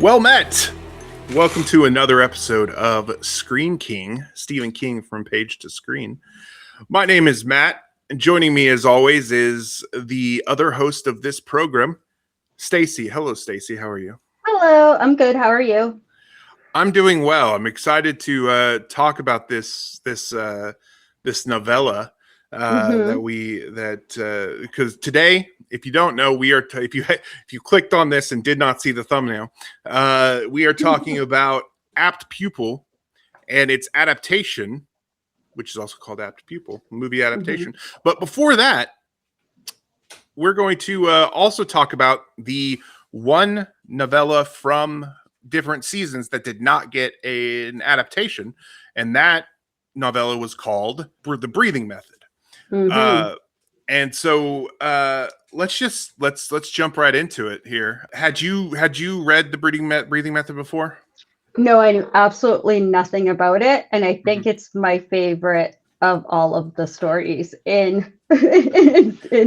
Well met. Welcome to another episode of Screen King, Stephen King from Page to Screen. My name is Matt, and joining me as always is the other host of this program, Stacy. Hello, Stacy. How are you? Hello, I'm good. How are you? I'm doing well. I'm excited to talk about this novella because today, if you don't know, we are if you clicked on this and did not see the thumbnail, we are talking about Apt Pupil and its adaptation, which is also called Apt Pupil, movie adaptation. But before that, we're going to also talk about the one novella from different seasons that did not get an adaptation, and that novella was called The Breathing Method. And so let's jump right into it here. Had you read The Breathing Method before? No, I knew absolutely nothing about it, and I think it's my favorite of all of the stories in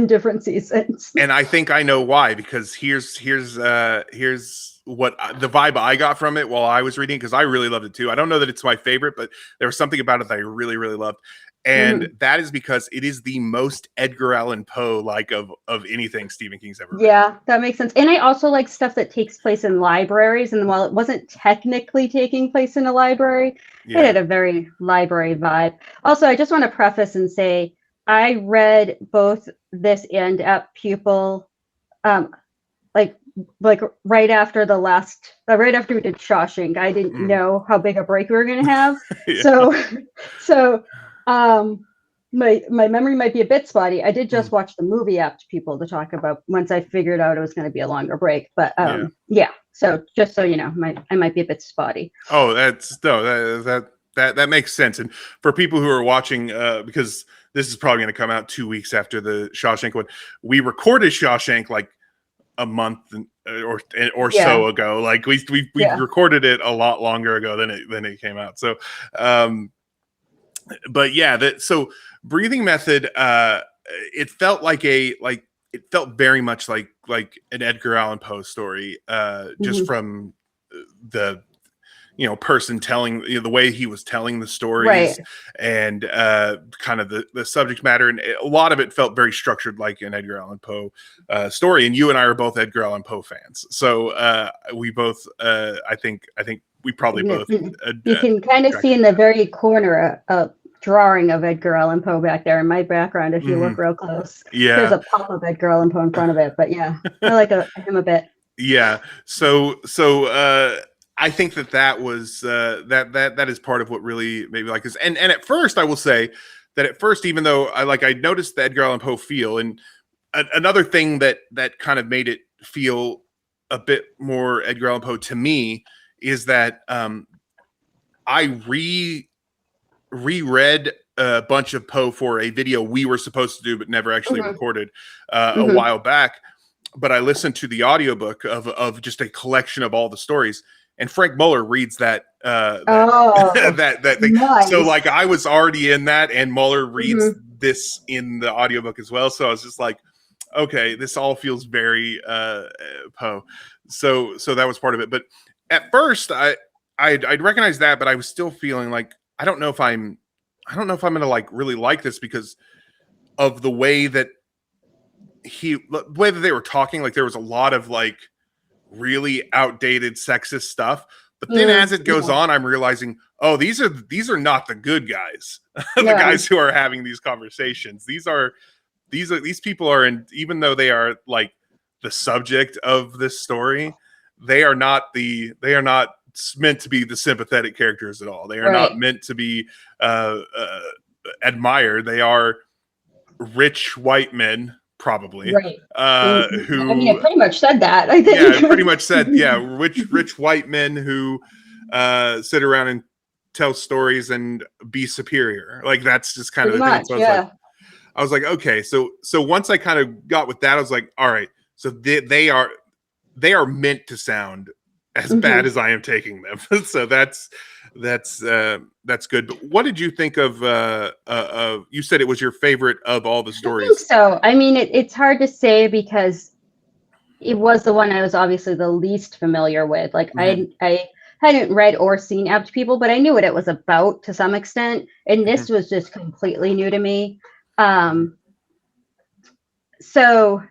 different seasons. And I think I know why, because here's what the vibe I got from it while I was reading, because I really loved it too. I don't know that it's my favorite, but there was something about it that I really, really loved. And that is because it is the most Edgar Allan Poe like of anything Stephen King's ever written. Yeah, that makes sense. And I also like stuff that takes place in libraries. And while it wasn't technically taking place in a library, it had a very library vibe. Also, I just want to preface and say I read both this and Apt Pupil like right after right after we did Shawshank. I didn't know how big a break we were going to have. So my memory might be a bit spotty. I did just watch the movie Apt Pupil to talk about once I figured out it was going to be a longer break. But so just so you know, I might be a bit spotty. Oh, that makes sense. And for people who are watching, because this is probably going to come out 2 weeks after the Shawshank one, we recorded Shawshank like a month or so ago. Like we recorded it a lot longer ago than it came out. So, but yeah, so Breathing Method, it felt it felt very much like an Edgar Allan Poe story, just from the person telling, the way he was telling the stories, and kind of the subject matter, and a lot of it felt very structured like an Edgar Allan Poe story. And you and I are both Edgar Allan Poe fans, so we both I think we probably both you can kind of see in the very corner a drawing of Edgar Allan Poe back there in my background if you look real close. There's a pop of Edgar Allan Poe in front of it, but I like him a bit. So I think that was that is part of what really made me like this. And at first, I will say that even though I noticed the Edgar Allan Poe feel, and another thing that kind of made it feel a bit more Edgar Allan Poe to me is that I reread a bunch of Poe for a video we were supposed to do but never actually recorded a while back. But I listened to the audiobook of just a collection of all the stories. And Frank Muller reads that thing. Nice. So I was already in that, and Muller reads this in the audiobook as well. So I was just like, okay, this all feels very Poe. So that was part of it. But at first I'd recognize that, but I was still feeling like I don't know if I'm gonna really like this because of the way that they were talking. Like there was a lot of really outdated sexist stuff, but then as it goes on, I'm realizing, oh, these are not the good guys. The guys who are having these conversations. These people are even though they are the subject of this story, they are not meant to be the sympathetic characters at all. They are not meant to be admired. They are rich white men, probably, who it pretty much said that. I think it pretty much said rich white men who sit around and tell stories and be superior. That's just kind of the thing. So I was like, okay, so once I kind of got with that, I was like, all right, so they are meant to sound as bad as I am taking them. So that's good. But what did you think of you said it was your favorite of all the stories? I think so. I mean, it's hard to say because it was the one I was obviously the least familiar with. Like Mhm. I hadn't read or seen Apt People, but I knew what it was about to some extent, and this Mhm. was just completely new to me. So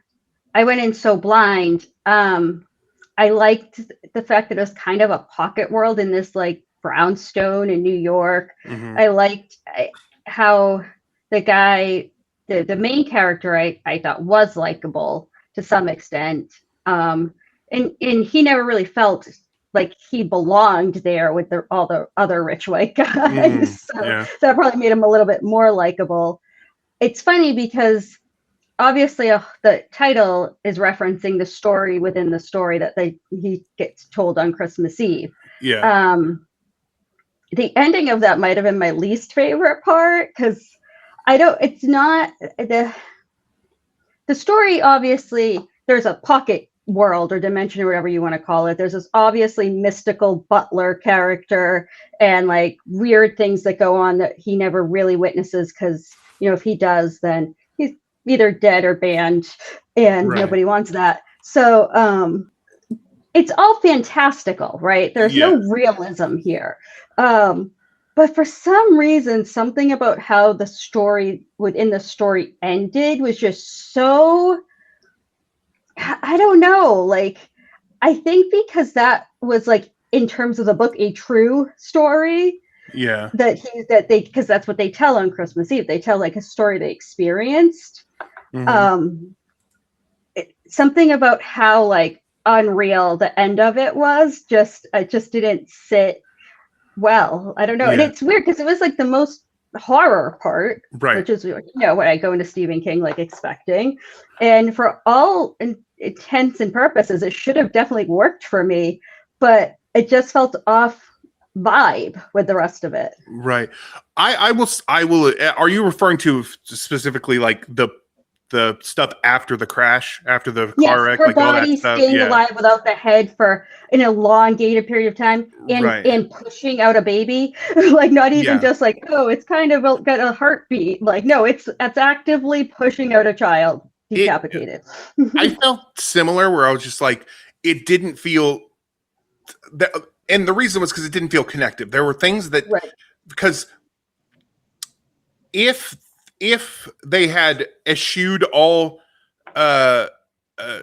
I went in so blind. I liked the fact that it was kind of a pocket world in this like brownstone in New York. Mhm. I liked how the guy, the main character, I thought was likable to some extent. And he never really felt like he belonged there with all the other rich white Mhm. guys. So Yeah. that probably made him a little bit more likable. It's funny because obviously the title is referencing the story within the story that he gets told on Christmas Eve. Yeah. The ending of that might have been my least favorite part because I don't. It's not the story. Obviously, there's a pocket world or dimension or whatever you want to call it. There's this obviously mystical butler character and like weird things that go on that he never really witnesses because if he does, then he's either dead or banned, and Right. nobody wants that. So it's all fantastical, right? There's Yeah. no realism here. But for some reason, something about how the story within the story ended was just so, I don't know. Like, I think because that was like, in terms of the book, a true story Yeah. because that's what they tell on Christmas Eve. They tell like a story they experienced. Mhm. Um, Something about how like unreal the end of it was it just didn't sit well. I don't know. And Yeah. it's weird because it was like the most horror part, Right. which is what I go into Stephen King like expecting. And for all intents and purposes, it should have definitely worked for me, but it just felt off vibe with the rest of it. Right. I will. Are you referring to specifically like the stuff after the crash, after the car Yes, wreck, her like all that body stuff? staying Yeah. alive without the head for an elongated period of time Right. and pushing out a baby. Like not even Yeah. just like, oh, it's kind of got a heartbeat. Like, no, it's actively pushing out a child It. decapitated. I felt similar, where I was just like, it didn't feel that, and the reason was because it didn't feel connected. There were things that Right. because if they had eschewed all uh, uh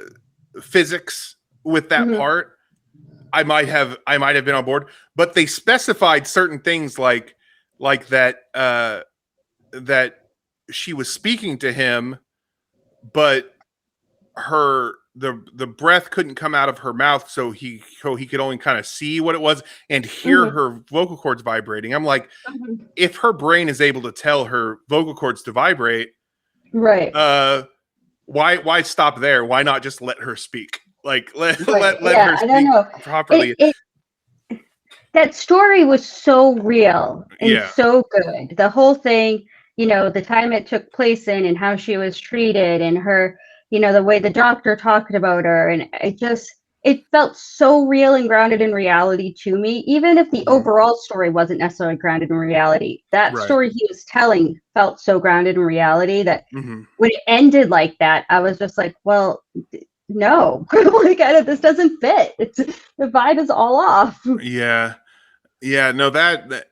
physics with that Hmm. part, I might have been on board. But they specified certain things like that that she was speaking to him, but the breath couldn't come out of her mouth, so he could only kind of see what it was and hear Hmm. her vocal cords vibrating. I'm like, Hmm. if her brain is able to tell her vocal cords to vibrate, Right. uh why stop there? Why not just let her speak? Like Right. let Yeah, her I don't speak know. properly. It that story was so real and Yeah. so good. The whole thing, the time it took place in and how she was treated and her, the way the doctor talked about her. And it felt so real and grounded in reality to me, even if the Mhm. overall story wasn't necessarily grounded in reality. That Right. story he was telling felt so grounded in reality that Hmm. when it ended like that, I was just like, well, no, like this doesn't fit. The vibe is all off. Yeah. Yeah. No, that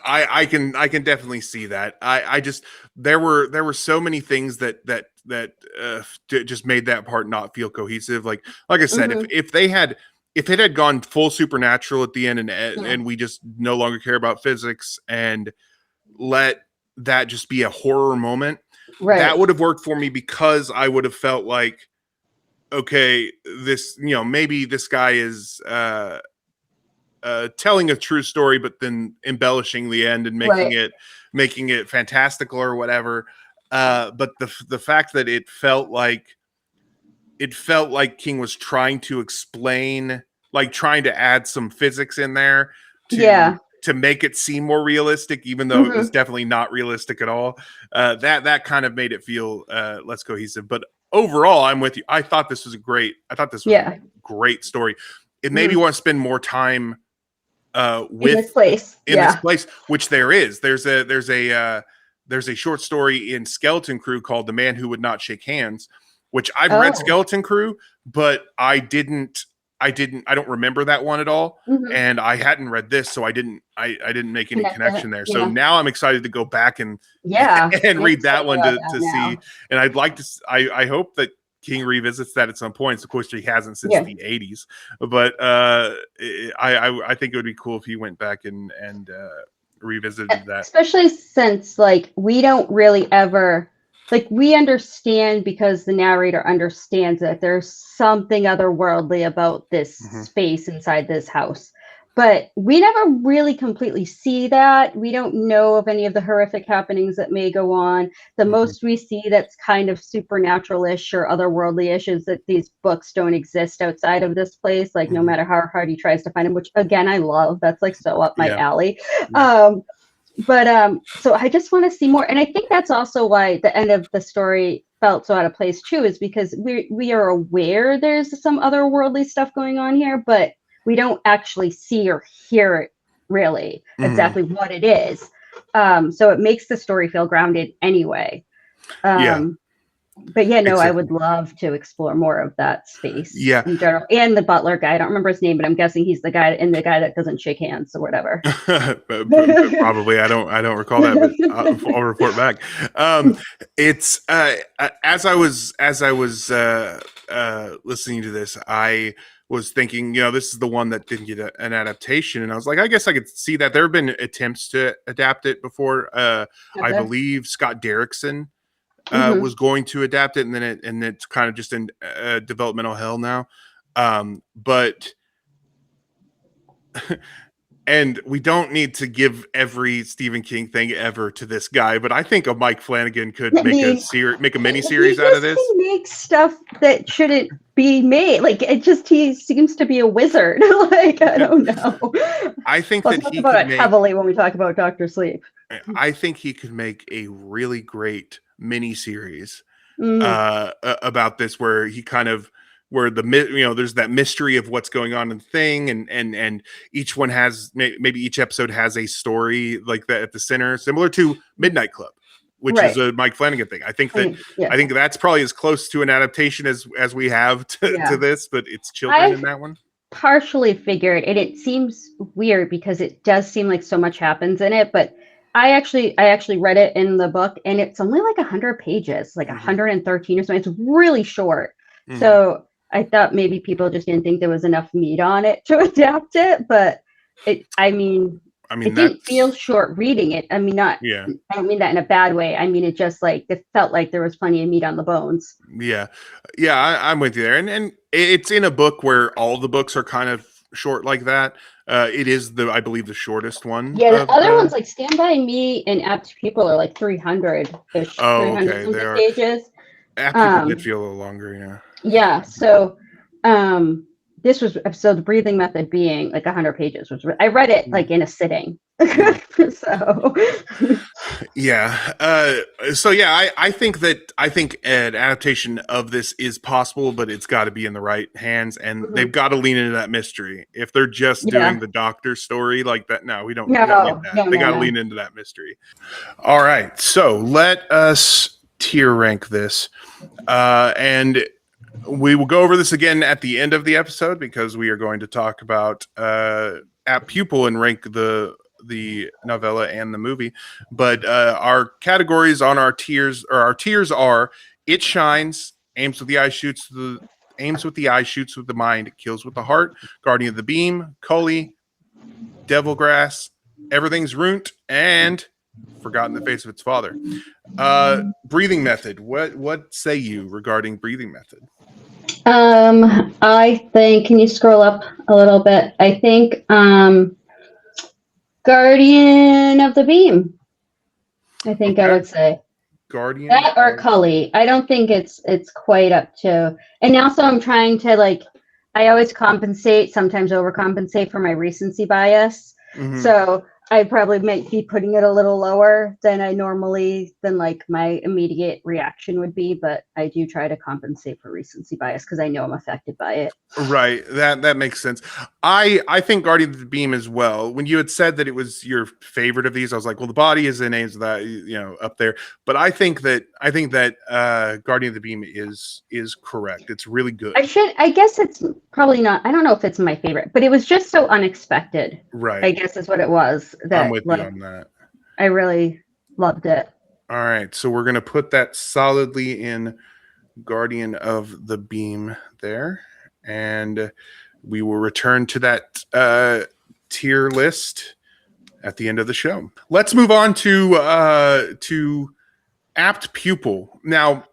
I can definitely see that. I just there were so many things that just made that part not feel cohesive. Like I said, Hmm. if it had gone full supernatural at the end, Yeah. and we just no longer care about physics and let that just be a horror moment, that Right. would have worked for me, because I would have felt like, okay, this, maybe this guy is telling a true story, but then embellishing the end and Right. making it fantastical or whatever. But the fact that it felt like King was trying to explain, like trying to add some physics in there to Yeah. make it seem more realistic, even though it was Hmm. definitely not realistic at all. That kind of made it feel less cohesive. But overall, I'm with you. I thought this was a Yeah. great story. It made me Hmm. want to spend more time In this with place. in this Yeah. place, which there's a short story in Skeleton Crew called "The Man Who Would Not Shake Hands," which I've read Skeleton Crew, but I don't remember that one at all. And I hadn't read this, so I didn't make any connection there. So now I'm excited to go back and read that one to see. And I'd like to, I hope that King revisits that at some point. Of course, he hasn't since the 80s, but I think it would be cool if he went back and revisited that, especially since like we don't really ever we understand, because the narrator understands that there's something otherworldly about this space inside this house, but we never really completely see that. We don't know of any of the horrific happenings that may go on. The most we see that's kind of supernatural-ish or otherworldly-ish is that these books don't exist outside of this place, like no matter how hard he tries to find them, which again I love. That's like so up my alley. So I just want to see more, and I think that's also why the end of the story felt so out of place too, is because we are aware there's some otherworldly stuff going on here, but we don't actually see or hear it really exactly what it is. So it makes the story feel grounded anyway. But I would love to explore more of that space in general. And the butler guy, I don't remember his name, but I'm guessing he's the guy that doesn't shake hands or whatever. Probably. I don't recall that, but I'll report back. It's as I was listening to this, I was thinking, this is the one that didn't get an adaptation, and I was like, I guess I could see that there have been attempts to adapt it before. I believe Scott Derrickson was going to adapt it, and it's kind of just in developmental hell now. But and we don't need to give every Stephen King thing ever to this guy, but I think a Mike Flanagan could make a mini series out of this. He makes stuff that shouldn't be made. Like he seems to be a wizard. I don't know. I think we'll talk about it heavily when we talk about Dr. Sleep. I think he could make a really great mini series about this, where he there's that mystery of what's going on in the thing, and each one has maybe each episode has a story like that at the center, similar to Midnight Club, which is a Mike Flanagan thing. I think that's probably as close to an adaptation as we have to this, but it's children in that one. Partially figured, and it seems weird because it does seem like so much happens in it, but I actually read it in the book, and it's only like 100 pages, like 113 or something. It's really short. So I thought maybe people just didn't think there was enough meat on it to adapt it, but it didn't feel short reading it. I mean, I don't mean that in a bad way. I mean, it just it felt like there was plenty of meat on the bones. I'm with you there. And it's in a book where all the books are kind of short like that. It is I believe the shortest one. Yeah, the other ones like Stand By Me and Apt Pupil are like 300-ish. Oh, okay. They are pages. Apt Pupil did feel a little longer, Yeah. So this was the breathing method being like 100 pages, which I read it like in a sitting. So I think an adaptation of this is possible, but it's got to be in the right hands, and they've got to lean into that mystery. If they're just doing the doctor story like that, we don't need that. They got to lean into that mystery. All right, so let us tier rank this, and we will go over this again at the end of the episode, because we are going to talk about Apt Pupil and rank the novella and the movie. But our categories on our tiers are: It Shines, aims with the eye, shoots with the mind, kills with the heart, Guardian of the Beam, Cully, Devilgrass, Everything's Ruined, and Forgotten the Face of Its Father. Breathing method. What say you regarding breathing method? I think, can you scroll up a little bit? I think Guardian of the Beam. I think I would say Guardian, that or Cully. I don't think it's quite up to. And also, I'm trying to I always compensate, sometimes overcompensate for my recency bias. So I probably might be putting it a little lower than like my immediate reaction would be, but I do try to compensate for recency bias because I know I'm affected by it. Right. That makes sense. I think Guardian of the Beam as well. When you had said that it was your favorite of these, I was like, well, the body is the names of that, up there. But I think that Guardian of the Beam is correct. It's really good. I guess it's probably not. I don't know if it's my favorite, but it was just so unexpected. Right. I guess is what it was. I'm with you on that. I really loved it. All right. So we're gonna put that solidly in Guardian of the Beam there. And we will return to that tier list at the end of the show. Let's move on to Apt Pupil. Now,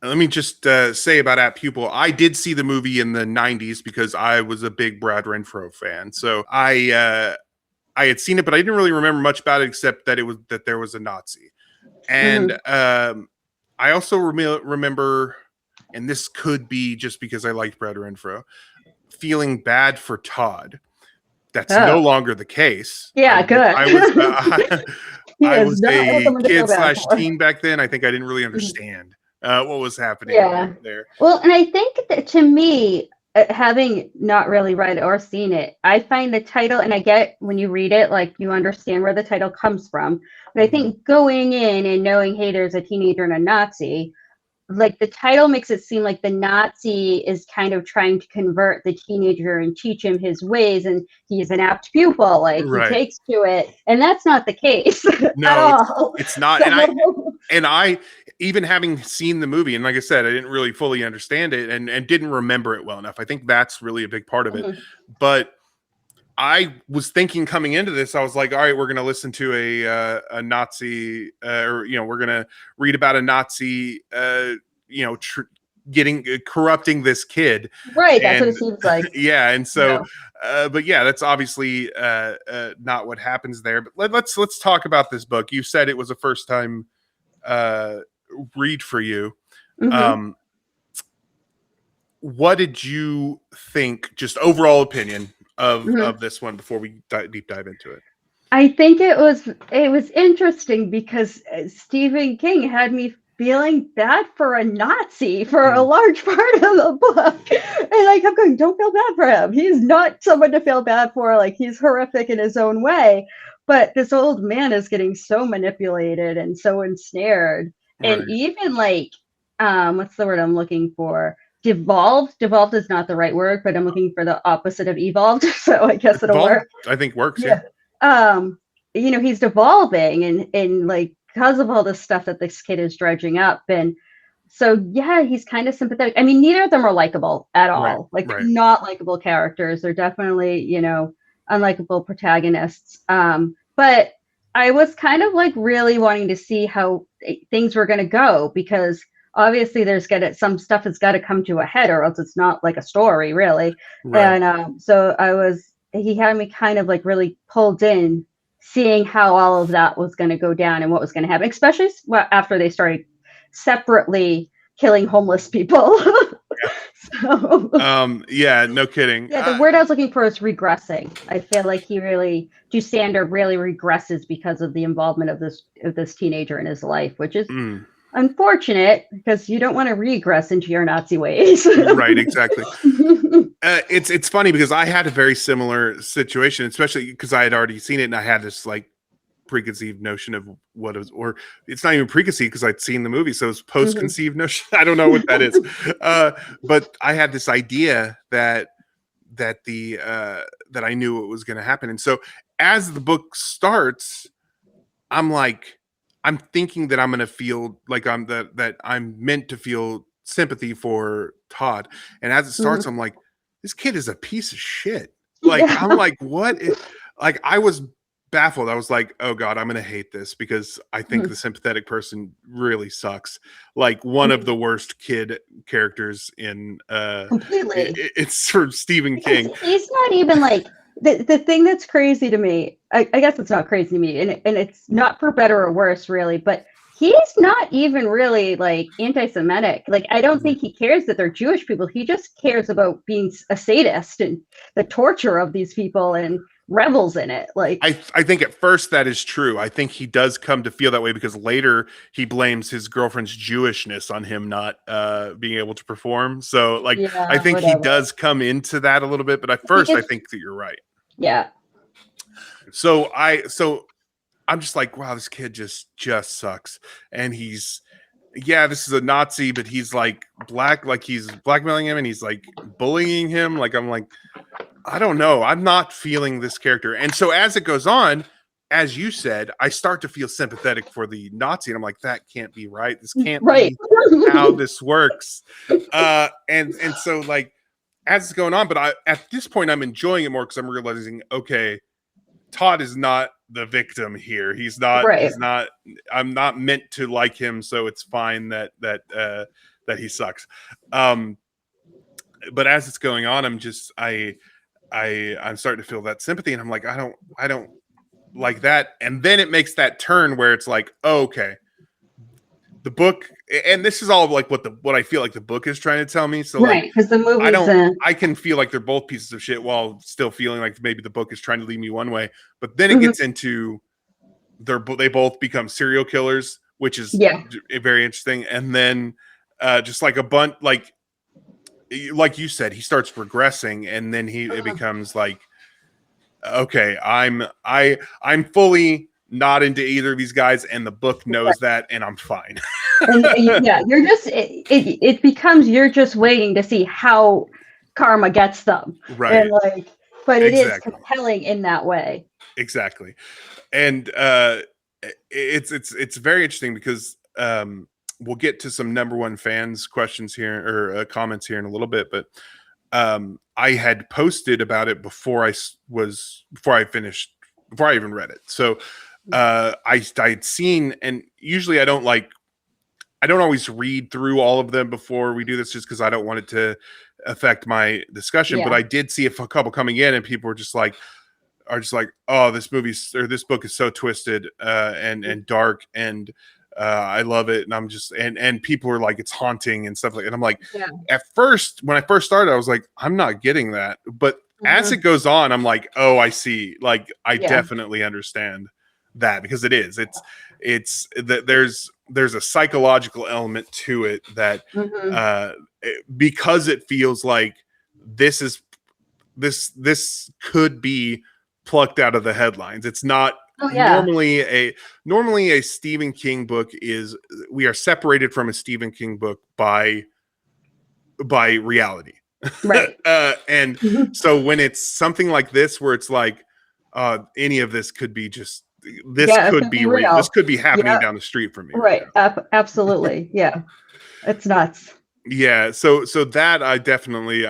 let me just say about Apt Pupil. I did see the movie in the 90s because I was a big Brad Renfro fan. So I had seen it, but I didn't really remember much about it except that there was a Nazi. And I also remember, and this could be just because I liked Brad Renfro, feeling bad for Todd. That's no longer the case. Yeah, good. I was a kid/teen back then. I think I didn't really understand what was happening there. Well, and I think that to me, having not really read or seen it, I find the title, and I get when you read it, like you understand where the title comes from. But I think going in and knowing, hey, there's a teenager and a Nazi, like the title makes it seem like the Nazi is kind of trying to convert the teenager and teach him his ways, and he's an apt pupil, like he takes to it, and that's not the case. No, it's not. And I even having seen the movie, and like I said, I didn't really fully understand it and didn't remember it well enough. I think that's really a big part of it. But I was thinking coming into this, I was like, all right, we're going to listen to a Nazi, or we're going to read about a Nazi, corrupting this kid. Right, that's what it seems like. Yeah, and so, but yeah, that's obviously not what happens there. But let's talk about this book. You said it was a first time read for you. What did you think? Just overall opinion of this one before we deep dive into it. I think it was interesting because Stephen King had me feeling bad for a Nazi for a large part of the book, and I kept going, don't feel bad for him, he's not someone to feel bad for, like he's horrific in his own way, but this old man is getting so manipulated and so ensnared. And even like what's the word I'm looking for? Devolved is not the right word, but I'm looking for the opposite of evolved. So I guess it'll work. I think works. Yeah. He's devolving and like because of all this stuff that this kid is dredging up. And so, yeah, he's kind of sympathetic. I mean, neither of them are likable at all. They're not likable characters. They're definitely, unlikable protagonists. But I was kind of like really wanting to see how things were going to go, because obviously some stuff has got to come to a head, or else it's not like a story really. And so he had me kind of like really pulled in, seeing how all of that was going to go down and what was going to happen, especially after they started separately killing homeless people. So, no kidding. Yeah, the word I was looking for is regressing. I feel like Dusander really regresses because of the involvement of this teenager in his life, which is unfortunate because you don't want to regress into your Nazi ways. Right, exactly. It's funny because I had a very similar situation, especially because I had already seen it and I had this like preconceived notion of what it was, or it's not even preconceived because I'd seen the movie, so it's post-conceived notion. I don't know what that is. But I had this idea that I knew it was going to happen, and so as the book starts, I'm thinking that I'm going to feel like that I'm meant to feel sympathy for Todd, and as it starts, I'm like, this kid is a piece of shit. Like, I'm like, what? Like, I was baffled. I was like, oh God, I'm going to hate this because I think the sympathetic person really sucks. Like one of the worst kid characters in, completely. It's from Stephen King. He's not even like, the thing that's crazy to me, I guess it's not crazy to me, and it's not for better or worse really, but he's not even really like anti-Semitic. Like, I don't think he cares that they're Jewish people. He just cares about being a sadist and the torture of these people and revels in it. Like, I think at first that is true. I think he does come to feel that way because later he blames his girlfriend's Jewishness on him not being able to perform. So like, yeah, I think he whatever. does come into that a little bit, but at first I think that you're right. Yeah. So I'm just like, wow, this kid just sucks. And he's, yeah, this is a Nazi, but he's like he's blackmailing him and he's like bullying him. Like, I'm like, I don't know. I'm not feeling this character. And so as it goes on, as you said, I start to feel sympathetic for the Nazi. And I'm like, that can't be right. This can't be how this works. And so like, as it's going on, but at this point, I'm enjoying it more because I'm realizing, okay, Todd is not the victim here. He's not. Right. He's not. I'm not meant to like him, so it's fine that he sucks. But as it's going on, I'm starting to feel that sympathy, and I'm like, I don't like that. And then it makes that turn where it's like, oh, okay, the book, and this is all like what I feel like the book is trying to tell me. So right, because the movie, I can feel like they're both pieces of shit while still feeling like maybe the book is trying to lead me one way. But then it gets into they both become serial killers, which is very interesting. And then just like a bunch, like you said, he starts regressing, and then it becomes like, okay, I'm fully not into either of these guys, and the book knows that, and I'm fine. And, yeah, you're just it becomes you're just waiting to see how karma gets them, right? And like, but it is compelling in that way. Exactly, and it's very interesting because we'll get to some number one fans questions here or comments here in a little bit, but I had posted about it before I even read it, so. I'd seen, and usually I don't always read through all of them before we do this, just because I don't want it to affect my discussion. But I did see a couple coming in, and people are just like, oh, this book is so twisted and dark, and I love it. And I'm just, and people are like, it's haunting and stuff like, and I'm like, at first, when I first started, I was like, I'm not getting that. But as it goes on, I'm like, oh, I see. Like, I definitely understand that, because it's that there's a psychological element to it that because it feels like this could be plucked out of the headlines. It's not normally a Stephen King book we are separated from a Stephen King book by reality. Right. And so when it's something like this, where it's like any of this could be just could be real. This could be happening down the street from me. Right. Absolutely. Yeah. It's nuts. Yeah. So that I'm definitely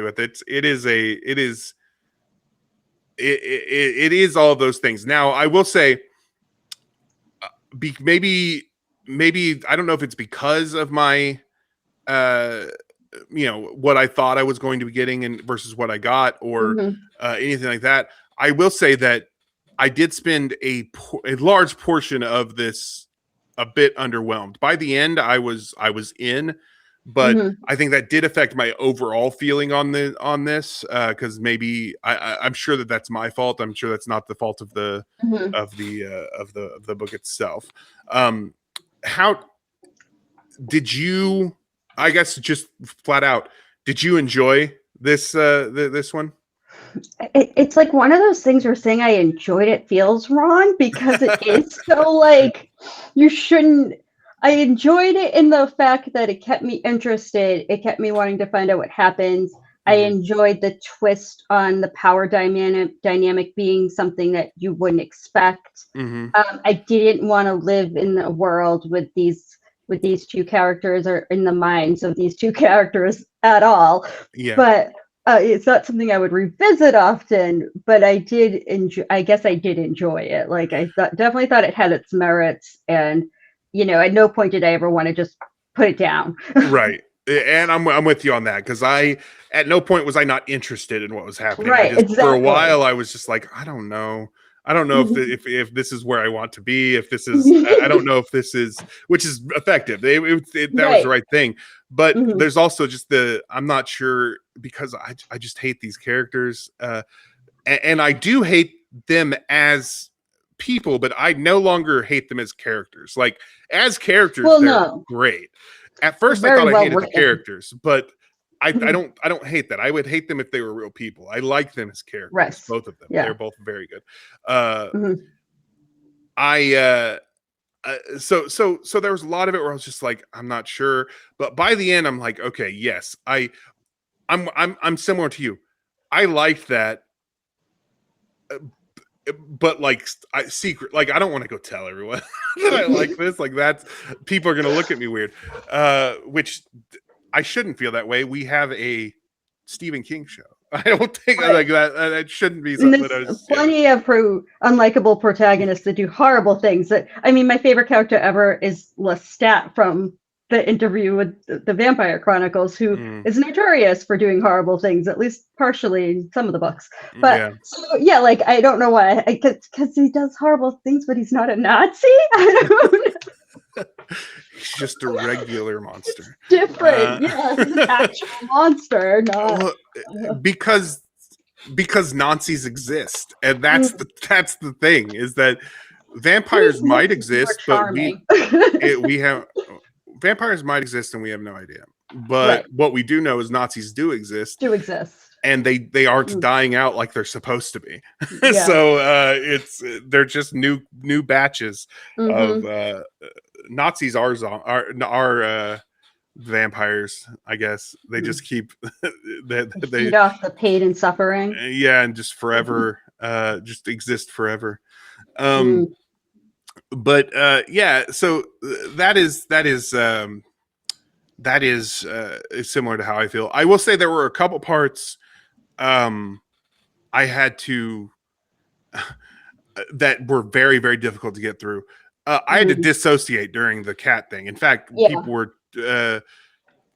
with it. It is all of those things. Now, I will say, maybe I don't know if it's because of my, what I thought I was going to be getting and versus what I got, or anything like that. I will say that I did spend a large portion of this a bit underwhelmed. By the end, I was in, but I think that did affect my overall feeling on this because maybe I'm sure that's my fault. I'm sure that's not the fault of the book itself. How did you? I guess just flat out, did you enjoy this one? It's like one of those things where saying I enjoyed it feels wrong, because it is so like you shouldn't. I enjoyed it in the fact that it kept me interested. It kept me wanting to find out what happens. I enjoyed the twist on the power dynamic being something that you wouldn't expect. I didn't want to live in a world with these two characters, or in the minds of these two characters at all. Yeah. But it's not something I would revisit often, but I did enjoy. I guess I did enjoy it. Like, I definitely thought it had its merits, and at no point did I ever want to just put it down. Right, and I'm with you on that, because at no point was I not interested in what was happening. Right, exactly. For a while, I was just like, I don't know. I don't know if this is where I want to be. If this is, I don't know if this is, which is effective. That was the right thing. But there's also just I'm not sure, because I just hate these characters, and I do hate them as people, but I no longer hate them as characters. Like, as characters, they're great. At first, I thought I hated the characters, but I don't hate that. I would hate them if they were real people. I like them as characters, both of them. They're both very good. So there was a lot of it where I was just like, I'm not sure, but by the end, I'm like, okay, yes, I'm similar to you. I liked that, but like, secret, like, I don't want to go tell everyone that I like this. Like, that's, people are gonna look at me weird, which I shouldn't feel that way. We have a Stephen King show. I don't think like that. That shouldn't be something. There's plenty of unlikable protagonists that do horrible things. I mean, my favorite character ever is Lestat from the interview with the Vampire Chronicles, who is notorious for doing horrible things, at least partially in some of the books. But like, I don't know why, because he does horrible things, but he's not a Nazi. I don't know. He's just a regular monster. It's different, he's an actual monster, not because Nazis exist, and that's the thing, is that vampires might exist, but we have vampires might exist, and we have no idea. But what we do know is Nazis do exist, and they aren't dying out like they're supposed to be. So they're just new batches of Nazis are vampires, I guess. They just keep they feed off the pain and suffering. And just forever, just exist forever. But so that is similar to how I feel. I will say there were a couple parts I had to that were very, very difficult to get through. I had to dissociate during the cat thing. In fact, people were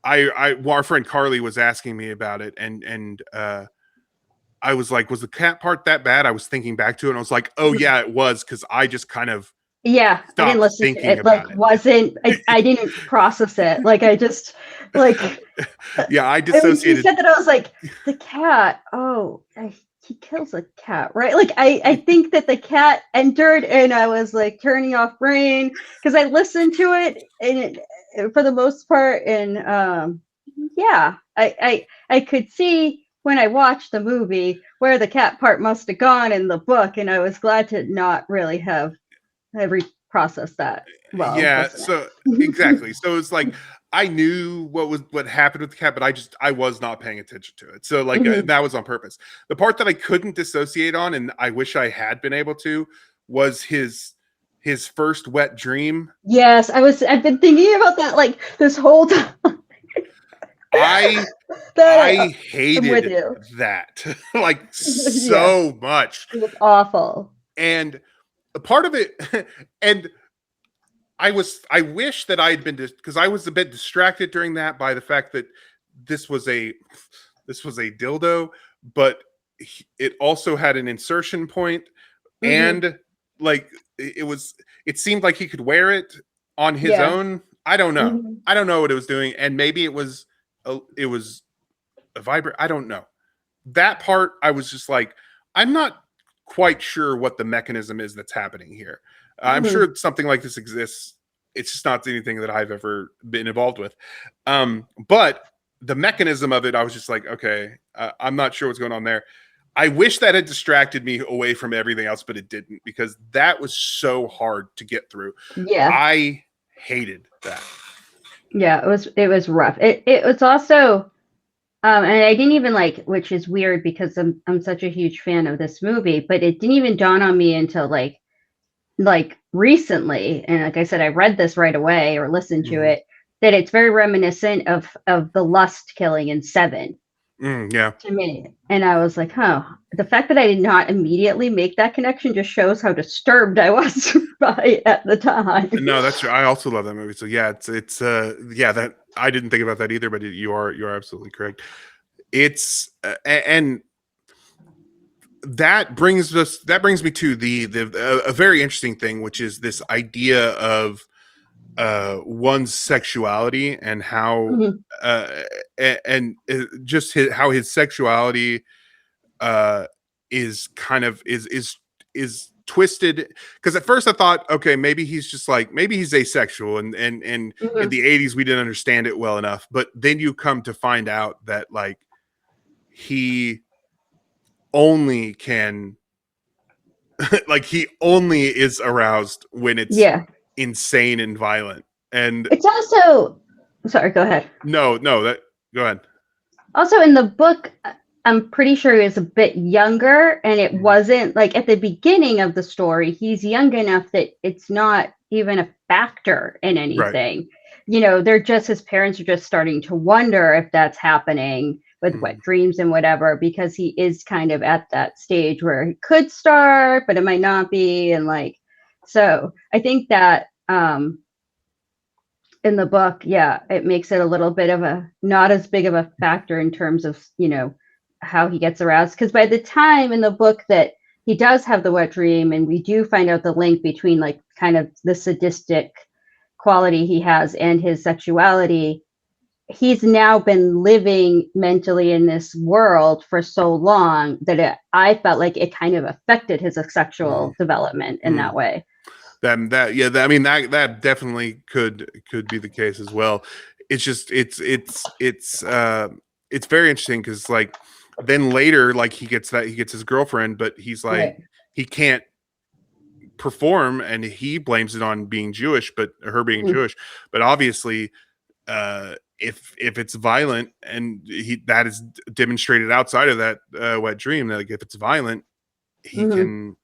our friend Carly was asking me about it, and I was like, was the cat part that bad? I was thinking back to it, and I was like, oh yeah, it was, because I just kind of I didn't listen to it. Like, I didn't process it. Like, I just like I dissociated. You said that, I was like, the cat. He kills a cat, right? Like, I think that the cat entered, and I was like turning off brain, because I listened to it, and for the most part, and I could see when I watched the movie where the cat part must have gone in the book, and I was glad to not really have reprocessed that. Well, so exactly. So it's like, I knew what happened with the cat, but I was not paying attention to it. So like that was on purpose. The part that I couldn't dissociate on, and I wish I had been able to, was his first wet dream. Yes, I've been thinking about that like this whole time. I hated that like so much. It was awful. And a part of it, and I wish that I had been, because I was a bit distracted during that by the fact that this was a dildo, but it also had an insertion point, and like it seemed like he could wear it on his own. I don't know. I don't know what it was doing, and maybe it was a vibrate. I don't know. That part, I was just like, I'm not quite sure what the mechanism is that's happening here. I'm sure something like this exists. It's just not anything that I've ever been involved with. But the mechanism of it, I was just like, okay, I'm not sure what's going on there. I wish that had distracted me away from everything else, but it didn't, because that was so hard to get through. Yeah. I hated that. Yeah, it was rough. It was also, and I didn't even which is weird because I'm such a huge fan of this movie, but it didn't even dawn on me until like recently. And like I said, I read this right away or listened to it, that it's very reminiscent of the lust killing in Seven. To me. And I was like, the fact that I did not immediately make that connection just shows how disturbed I was by it at the time. No, that's true. I also love that movie. So yeah, it's that I didn't think about that either, but you're absolutely correct. It's and that brings me to a very interesting thing, which is this idea of one's sexuality and how just how his sexuality is kind of is twisted. Because at first I thought, okay, maybe he's asexual, and in the 80s we didn't understand it well enough, but then you come to find out that like he only can like he only is aroused when it's insane and violent. And it's also, sorry, go ahead. No, go ahead. Also in the book, I'm pretty sure he was a bit younger, and it wasn't like at the beginning of the story, he's young enough that it's not even a factor in anything. Right. You know, his parents are just starting to wonder if that's happening with wet dreams and whatever, because he is kind of at that stage where he could start, but it might not be. And like, so I think that in the book, it makes it a little bit of not as big of a factor in terms of, you know, how he gets aroused. Because by the time in the book that he does have the wet dream, and we do find out the link between like kind of the sadistic quality he has and his sexuality, he's now been living mentally in this world for so long that I felt like it kind of affected his sexual development in that way. That definitely could be the case as well. It's just it's very interesting because like then later like he gets his girlfriend, but he's like he can't perform, and he blames it on being Jewish, but her being Jewish. But obviously, if it's violent, and that is demonstrated outside of that wet dream, that like if it's violent, he can.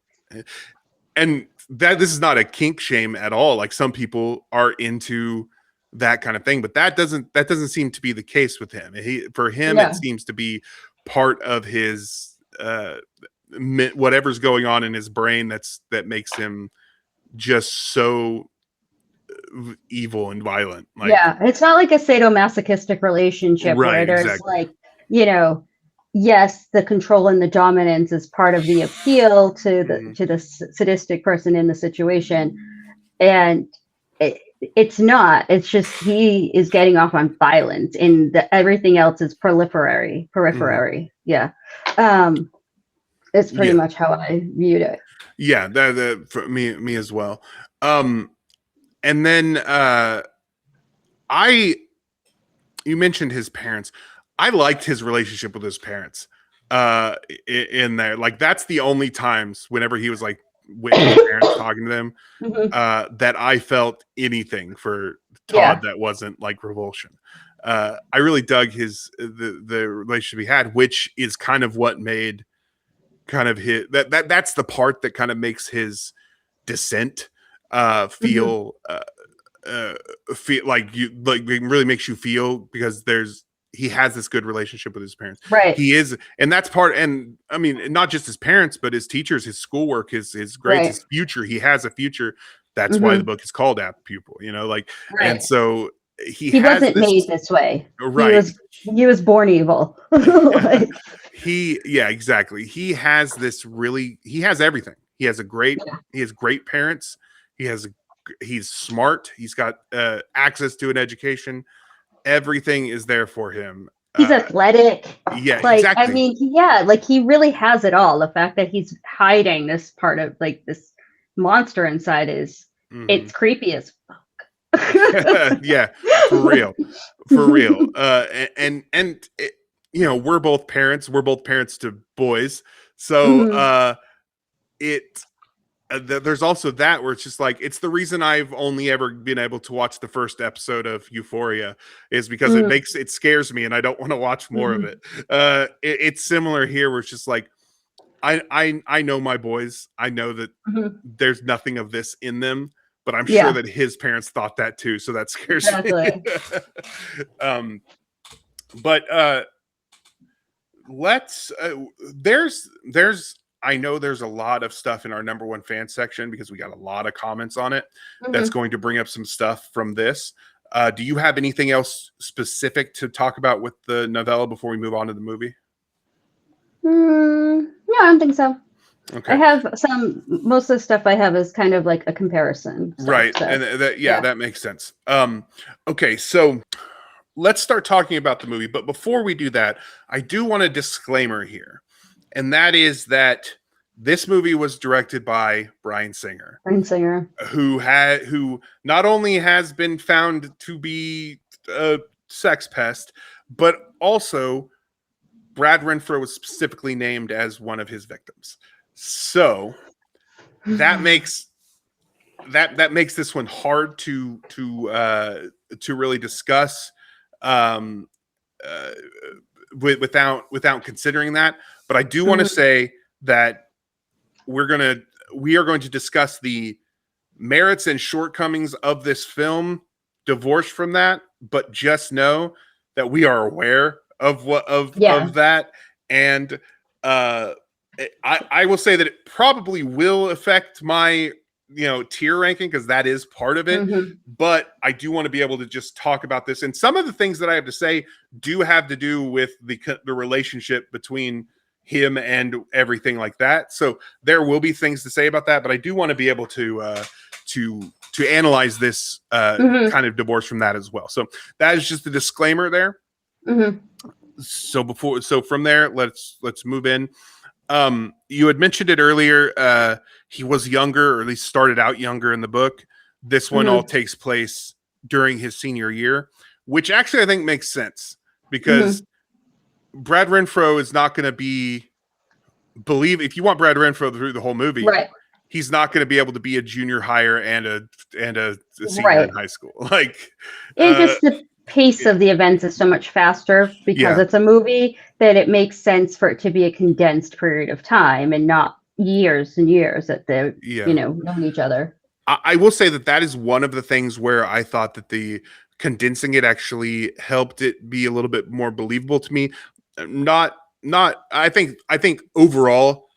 And that this is not a kink shame at all. Like some people are into that kind of thing, but that doesn't seem to be the case with him. For him, it seems to be part of his whatever's going on in his brain that makes him just so evil and violent. Like, it's not like a sadomasochistic relationship where there's like, you know, yes, the control and the dominance is part of the appeal to the sadistic person in the situation, and it's not. It's just he is getting off on violence, and everything else is periphery. It's pretty much how I viewed it. Yeah, that for me as well. And then you mentioned his parents. I liked his relationship with his parents in there. Like that's the only times whenever he was like with his parents talking to them that I felt anything for Todd that wasn't like revulsion. I really dug the relationship he had, which is kind of what made kind of that's the part that kind of makes his descent feel like it really makes you feel, because he has this good relationship with his parents. Right. He is, and that's part, and I mean, not just his parents, but his teachers, his schoolwork, his grades, his future. He has a future. That's why the book is called Apt Pupil, you know, like, and so he wasn't made this way. Right. He was born evil. Like, exactly. He has everything. He has he has great parents. He's smart. He's got access to an education. Everything is there for him. He's athletic. Yeah, like, exactly. I mean, like he really has it all. The fact that he's hiding this part of like this monster inside it's creepy as fuck. Yeah, for real. And it, you know, we're both parents to boys, so there's also that where it's just like, it's the reason I've only ever been able to watch the first episode of Euphoria, is because it scares me and I don't want to watch more of it. It's similar here where it's just like, I know my boys. I know that there's nothing of this in them, but I'm sure that his parents thought that too. So that scares me. But let's I know there's a lot of stuff in our number one fan section, because we got a lot of comments on it. That's going to bring up some stuff from this. Do you have anything else specific to talk about with the novella before we move on to the movie? No, I don't think so. Okay. I have most of the stuff I have is kind of like a comparison. Right. So, And that makes sense. Okay, so let's start talking about the movie. But before we do that, I do want a disclaimer here. And that is that this movie was directed by Bryan Singer. Bryan Singer. Who not only has been found to be a sex pest, but also Brad Renfro was specifically named as one of his victims. So that makes this one hard to really discuss without considering that. But I do want to say that we are going to discuss the merits and shortcomings of this film, divorced from that. But just know that we are aware of that, and I will say that it probably will affect my tier ranking, because that is part of it. But I do want to be able to just talk about this, and some of the things that I have to say do have to do with the relationship between him and everything like that. So there will be things to say about that, but I do want to be able to analyze this kind of divorce from that as well. So that is just a disclaimer there. So from there, let's move in. You had mentioned it earlier. He was younger, or at least started out younger in the book. This one all takes place during his senior year, which actually I think makes sense, because Brad Renfro is not going to if you want Brad Renfro through the whole movie, right, he's not going to be able to be a junior hire and a senior in high school. Like, just the pace of the events is so much faster because it's a movie, that it makes sense for it to be a condensed period of time and not years and years that they're known each other. I will say that is one of the things where I thought that the condensing it actually helped it be a little bit more believable to me. I think overall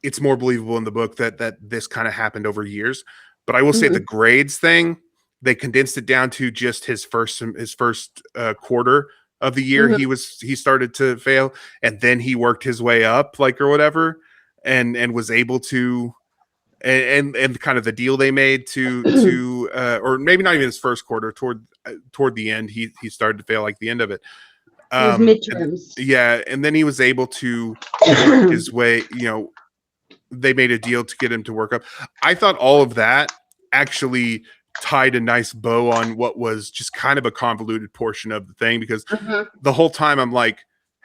it's more believable in the book that this kind of happened over years. But I will say the grades thing, they condensed it down to just his first quarter of the year. He started to fail, and then he worked his way up, or whatever, and was able to, and kind of the deal they made to or maybe not even his first quarter, toward the end, he started to fail, like the end of it. Midterms. And then he was able to work his way, they made a deal to get him to work up. I thought all of that actually tied a nice bow on what was just kind of a convoluted portion of the thing, because the whole time I'm like,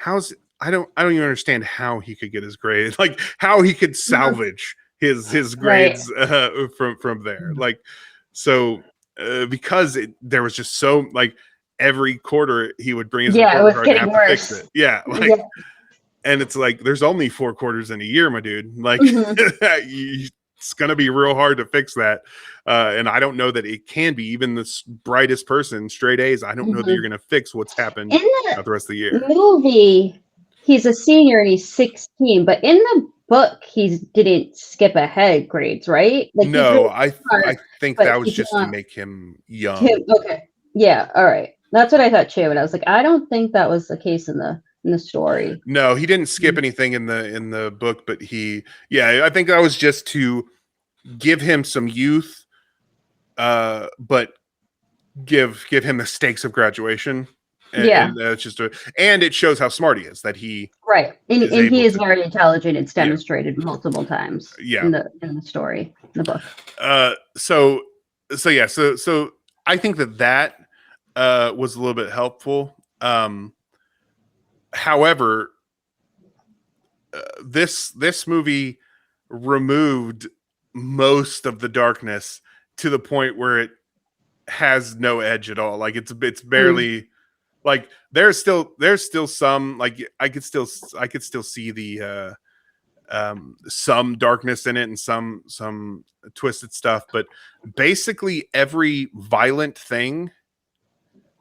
I don't even understand how he could get his grade, like how he could salvage his grades from there. Like, so because there was just so, like, every quarter he would bring his report card and have to fix it. And it's like, there's only 4 quarters in a year, my dude. Like, it's gonna be real hard to fix that. And I don't know that it can be. Even the brightest person, straight A's, I don't know that you're gonna fix what's happened throughout the rest of the year. Movie, he's a senior and he's 16, but in the book he didn't skip ahead grades, right? Like, no, I think that was just to make him young. Okay. Yeah, all right. That's what I thought too. And I was like, I don't think that was the case in the story. No, he didn't skip anything in the book, but I think that was just to give him some youth, but give him the stakes of graduation. And it's just and it shows how smart he is, that he and he is very intelligent. It's demonstrated multiple times in the story, in the book. So I think that was a little bit helpful. However, this movie removed most of the darkness to the point where it has no edge at all. Like, it's barely like, there's still some, like, I could still see the some darkness in it and some twisted stuff, but basically every violent thing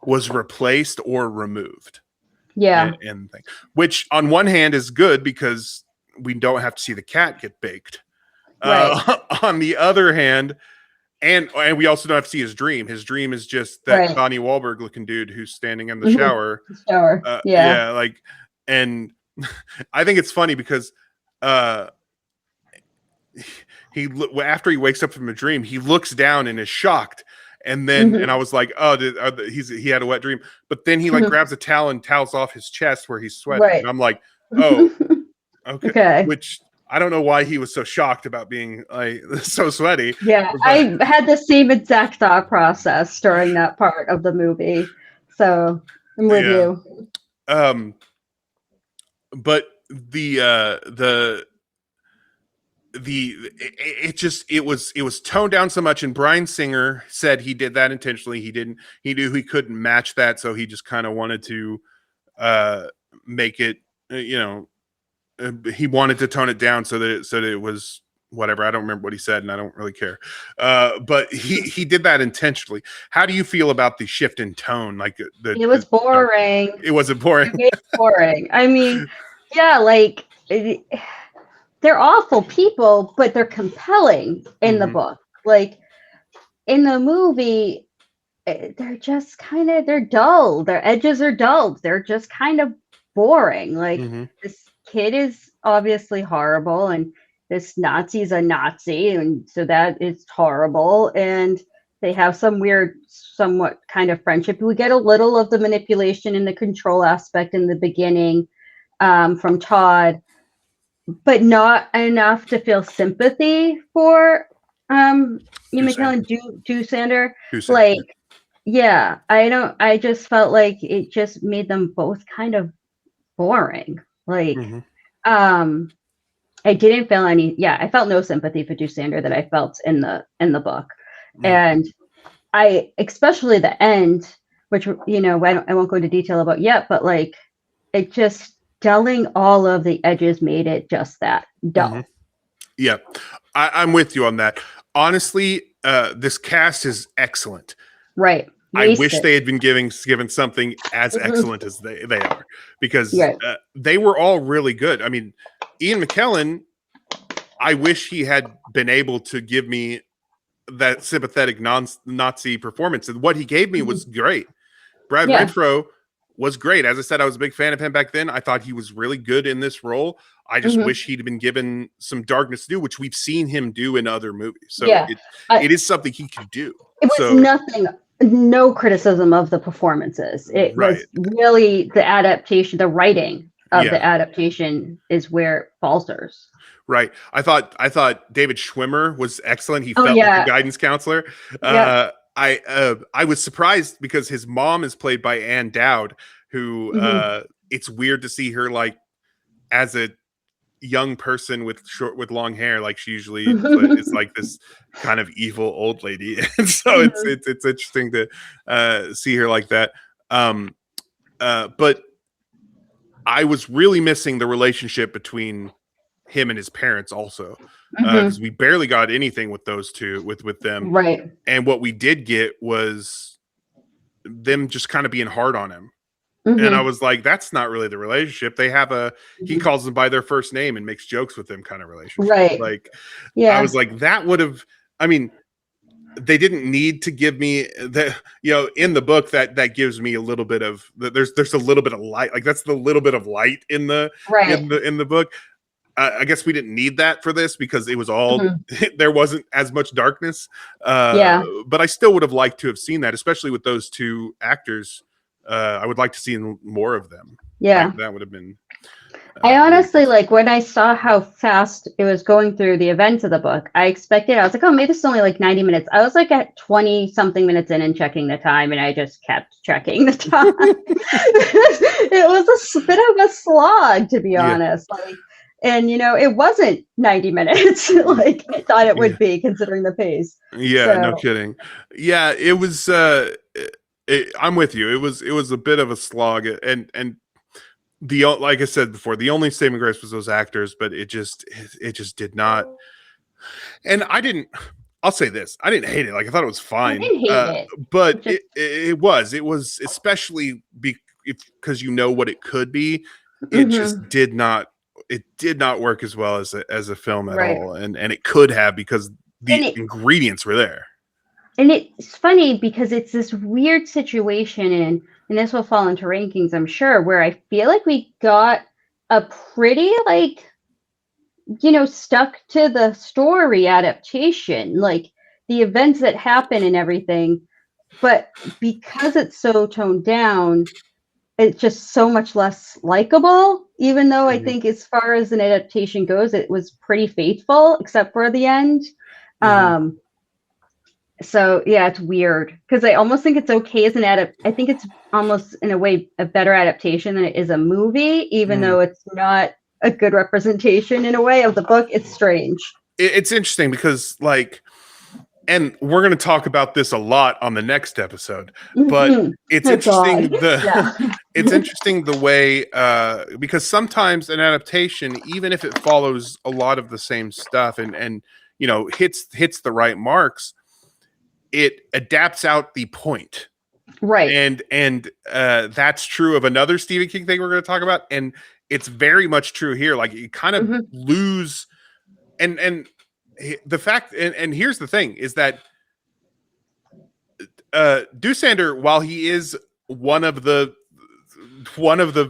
was replaced or removed. And thing, which on one hand is good, because we don't have to see the cat get baked. On the other hand, and we also don't have to see his dream. His dream is just that Donnie Wahlberg looking dude who's standing in the shower. Like, and I think it's funny because after he wakes up from a dream, he looks down and is shocked. And then, and I was like, oh, he had a wet dream. But then he like grabs a towel and towels off his chest where he's sweating. Right. And I'm like, oh, okay. Which I don't know why he was so shocked about being like so sweaty. Yeah, I had the same exact thought process during that part of the movie. So I'm with you. But it was toned down so much, and Bryan Singer said he did that intentionally. He knew he couldn't match that, so he just kind of wanted to make it, he wanted to tone it down so that it was whatever. I don't remember what he said, and I don't really care. But he did that intentionally. How do you feel about the shift in tone? Like it was boring. It wasn't boring. It was boring. I mean, yeah, like they're awful people, but they're compelling in the book. Like in the movie, they're just they're dull. Their edges are dull. They're just kind of boring. Like this kid is obviously horrible, and this Nazi's a Nazi, and so that is horrible. And they have some weird, somewhat kind of friendship. We get a little of the manipulation and the control aspect in the beginning from Todd, but not enough to feel sympathy for Ian McKellen, Doosander. Like, yeah, I just felt like it just made them both kind of boring. Like, I didn't feel I felt no sympathy for Doosander that I felt in the book. And I, especially the end, which, I won't go into detail about yet, but like, it just, dulling all of the edges made it just that dull. Yeah, I'm with you on that. Honestly, this cast is excellent. Right. I wish they had been given something as excellent as they are, because they were all really good. I mean, Ian McKellen, I wish he had been able to give me that sympathetic Nazi performance, and what he gave me was great. Brad Renfro was great. As I said, I was a big fan of him back then. I thought he was really good in this role. I just wish he'd been given some darkness to do, which we've seen him do in other movies. So it is something he can do. It was nothing, no criticism of the performances. It was really the adaptation, the writing of the adaptation is where it falters. Right. I thought David Schwimmer was excellent. He felt like a guidance counselor. I was surprised because his mom is played by Ann Dowd, who it's weird to see her like as a young person with long hair. Like she usually is like this kind of evil old lady, and so it's interesting to see her like that. But I was really missing the relationship between him and his parents also, because we barely got anything with those two, with them, right? And what we did get was them just kind of being hard on him, and I was like, that's not really the relationship. They have he calls them by their first name and makes jokes with them kind of relationship, right? Like, I was like, that would have, I mean, they didn't need to give me the, in the book that gives me a little bit of there's a little bit of light, like that's the little bit of light in the in the book. I guess we didn't need that for this because it was all there wasn't as much darkness. But I still would have liked to have seen that, especially with those two actors. I would like to see more of them. Yeah, that would have been. I honestly, like, when I saw how fast it was going through the events of the book, I was like, oh, maybe this is only like 90 minutes. I was like at 20 something minutes in and checking the time, and I just kept checking the time. It was a bit of a slog, to be honest. Like, and, it wasn't 90 minutes like I thought it would be, considering the pace. Yeah, no kidding. Yeah, it was, I'm with you. It was a bit of a slog, and like I said before, the only saving grace was those actors, but it just did not. And I'll say this, I didn't hate it. Like, I thought it was fine. I didn't hate it. But it was especially because what it could be. It just did not work as well as a film at all. And it could have, because the ingredients were there. And it's funny because it's this weird situation, and this will fall into rankings, I'm sure, where I feel like we got a pretty like, stuck to the story adaptation, like the events that happen and everything. But because it's so toned down, it's just so much less likable, even though I think as far as an adaptation goes, it was pretty faithful, except for the end. So yeah, it's weird because I almost think it's okay as an I think it's almost in a way a better adaptation than it is a movie, even though it's not a good representation in a way of the book. It's strange. It's interesting because like, and we're going to talk about this a lot on the next episode, but it's interesting it's interesting the way because sometimes an adaptation, even if it follows a lot of the same stuff and hits the right marks, it adapts out the point. Right. And that's true of another Stephen King thing we're going to talk about, and it's very much true here. Like you kind of lose and the fact, and here's the thing, is that Doosander, while he is one of the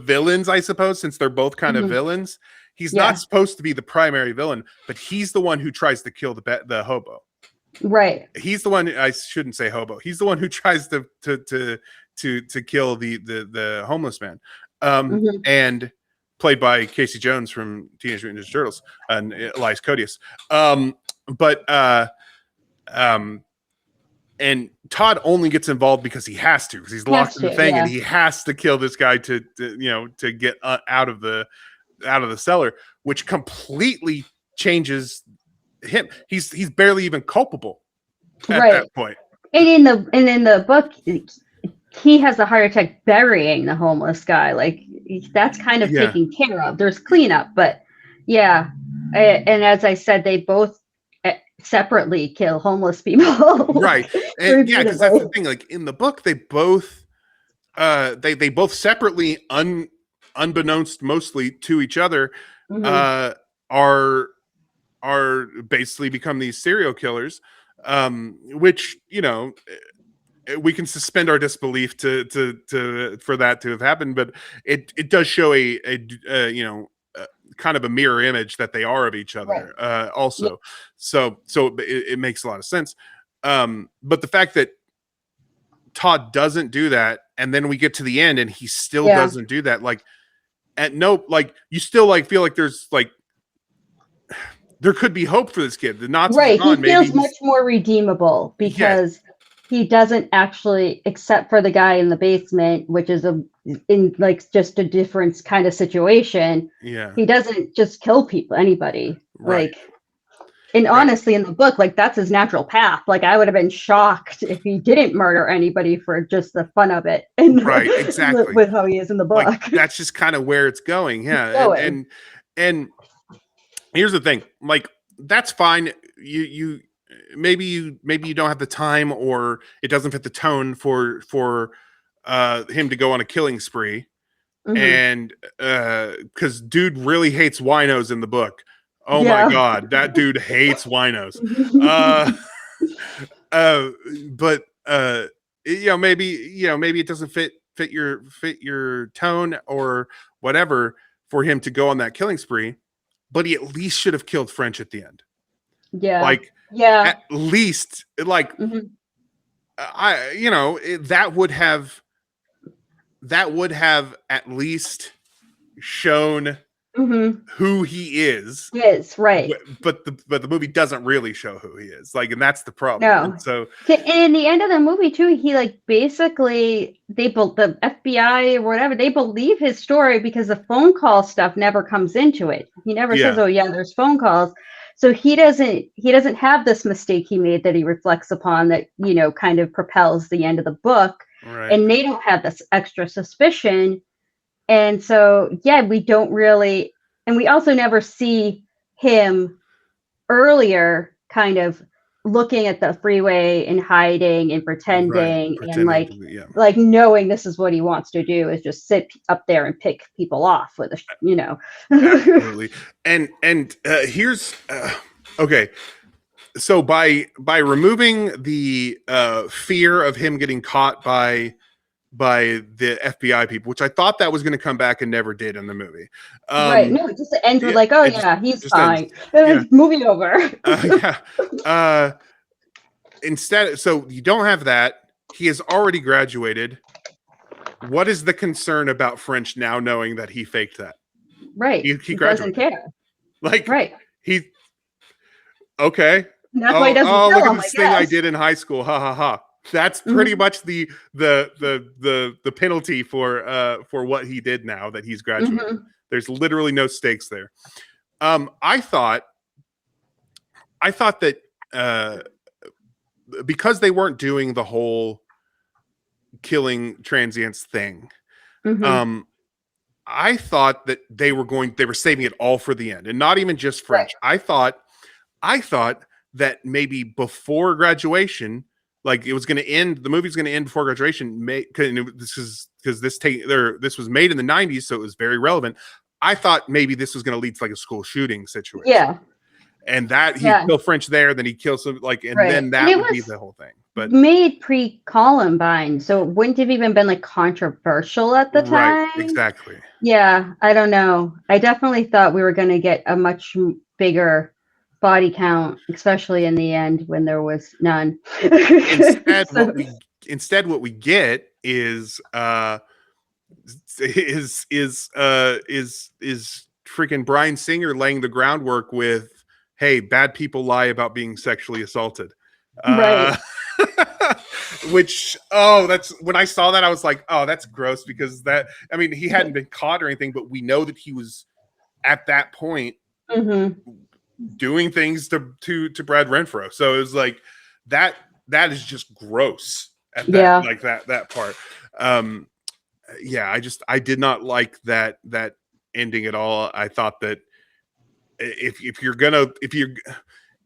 villains, I suppose, since they're both kind of villains, he's not supposed to be the primary villain, but he's the one who tries to kill the hobo. Right. He's the one. I shouldn't say hobo. He's the one who tries to kill the homeless man, and played by Casey Jones from Teenage Mutant Ninja Turtles and Elias Codius. And Todd only gets involved because he has to, because he's locked in the thing, and he has to kill this guy to get out of the cellar, which completely changes him. He's barely even culpable at that point. And in the book, he has a heart attack burying the homeless guy. Like that's kind of taken care of. There's cleanup, but and as I said, they both separately kill homeless people. Right. And because that's the thing. Like in the book, they both they both separately, unbeknownst mostly to each other, are basically become these serial killers, which we can suspend our disbelief to for that to have happened, but it does show a kind of a mirror image that they are of each other, also. So it makes a lot of sense. But the fact that Todd doesn't do that, and then we get to the end and he still doesn't do that, like you still like feel like there's like there could be hope for this kid. The Nazis he gone, feels much more redeemable because he doesn't actually, except for the guy in the basement, which is just a different kind of situation. He doesn't just kill anybody. And honestly, in the book, like that's his natural path. Like I would have been shocked if he didn't murder anybody for just the fun of it. And exactly. With how he is in the book. Like, that's just kind of where it's going. Yeah. And here's the thing, like, that's fine. You maybe you don't have the time, or it doesn't fit the tone for him to go on a killing spree. And because dude really hates winos in the book. Oh my God, that dude hates winos. But maybe it doesn't fit your tone or whatever for him to go on that killing spree. But he at least should have killed French at the end. At least like that would have at least shown who he is. Yes, right. But the movie doesn't really show who he is. Like, and that's the problem. No. And so, and in the end of the movie too, he like basically the FBI or whatever, they believe his story because the phone call stuff never comes into it. He never says, "Oh yeah, there's phone calls." So he doesn't have this mistake he made that he reflects upon that kind of propels the end of the book. Right. And they don't have this extra suspicion. And so, we don't really, and we also never see him earlier kind of looking at the freeway and hiding and pretending and like knowing this is what he wants to do is just sit up there and pick people off with Absolutely. And here's okay. So by removing the fear of him getting caught by the FBI people, which I thought that was going to come back and never did in the movie. Right. No, it just ends with like, oh yeah, he's fine. Movie over. Instead, so you don't have that. He has already graduated. What is the concern about French now knowing that he faked that? Right. He doesn't care. Like, right. Okay. That's why he doesn't look kill at him, this thing I did in high school. Ha ha ha. That's pretty much the penalty for what he did now that he's graduated. There's literally no stakes there. I thought that because they weren't doing the whole killing transients thing, I thought that they were saving it all for the end, and not even just French. Right. I thought that maybe before graduation, like it was going to end, the movie's going to end before graduation. This was made in the 90s, so it was very relevant. I thought maybe this was going to lead to like a school shooting situation. Yeah. And that he'd kill French there, then he'd kill some then that would be the whole thing. But made pre-Columbine, so it wouldn't have even been like controversial at the time. Right, exactly. Yeah, I don't know. I definitely thought we were going to get a much bigger body count, especially in the end when there was none. Instead, what we get is freaking Bryan Singer laying the groundwork with, hey, bad people lie about being sexually assaulted. Right. Which, that's when I saw that, I was like, oh, that's gross, because he hadn't been caught or anything, but we know that he was at that point doing things to Brad Renfro. So it was like that is just gross at that, like that part. I did not like that ending at all. I thought that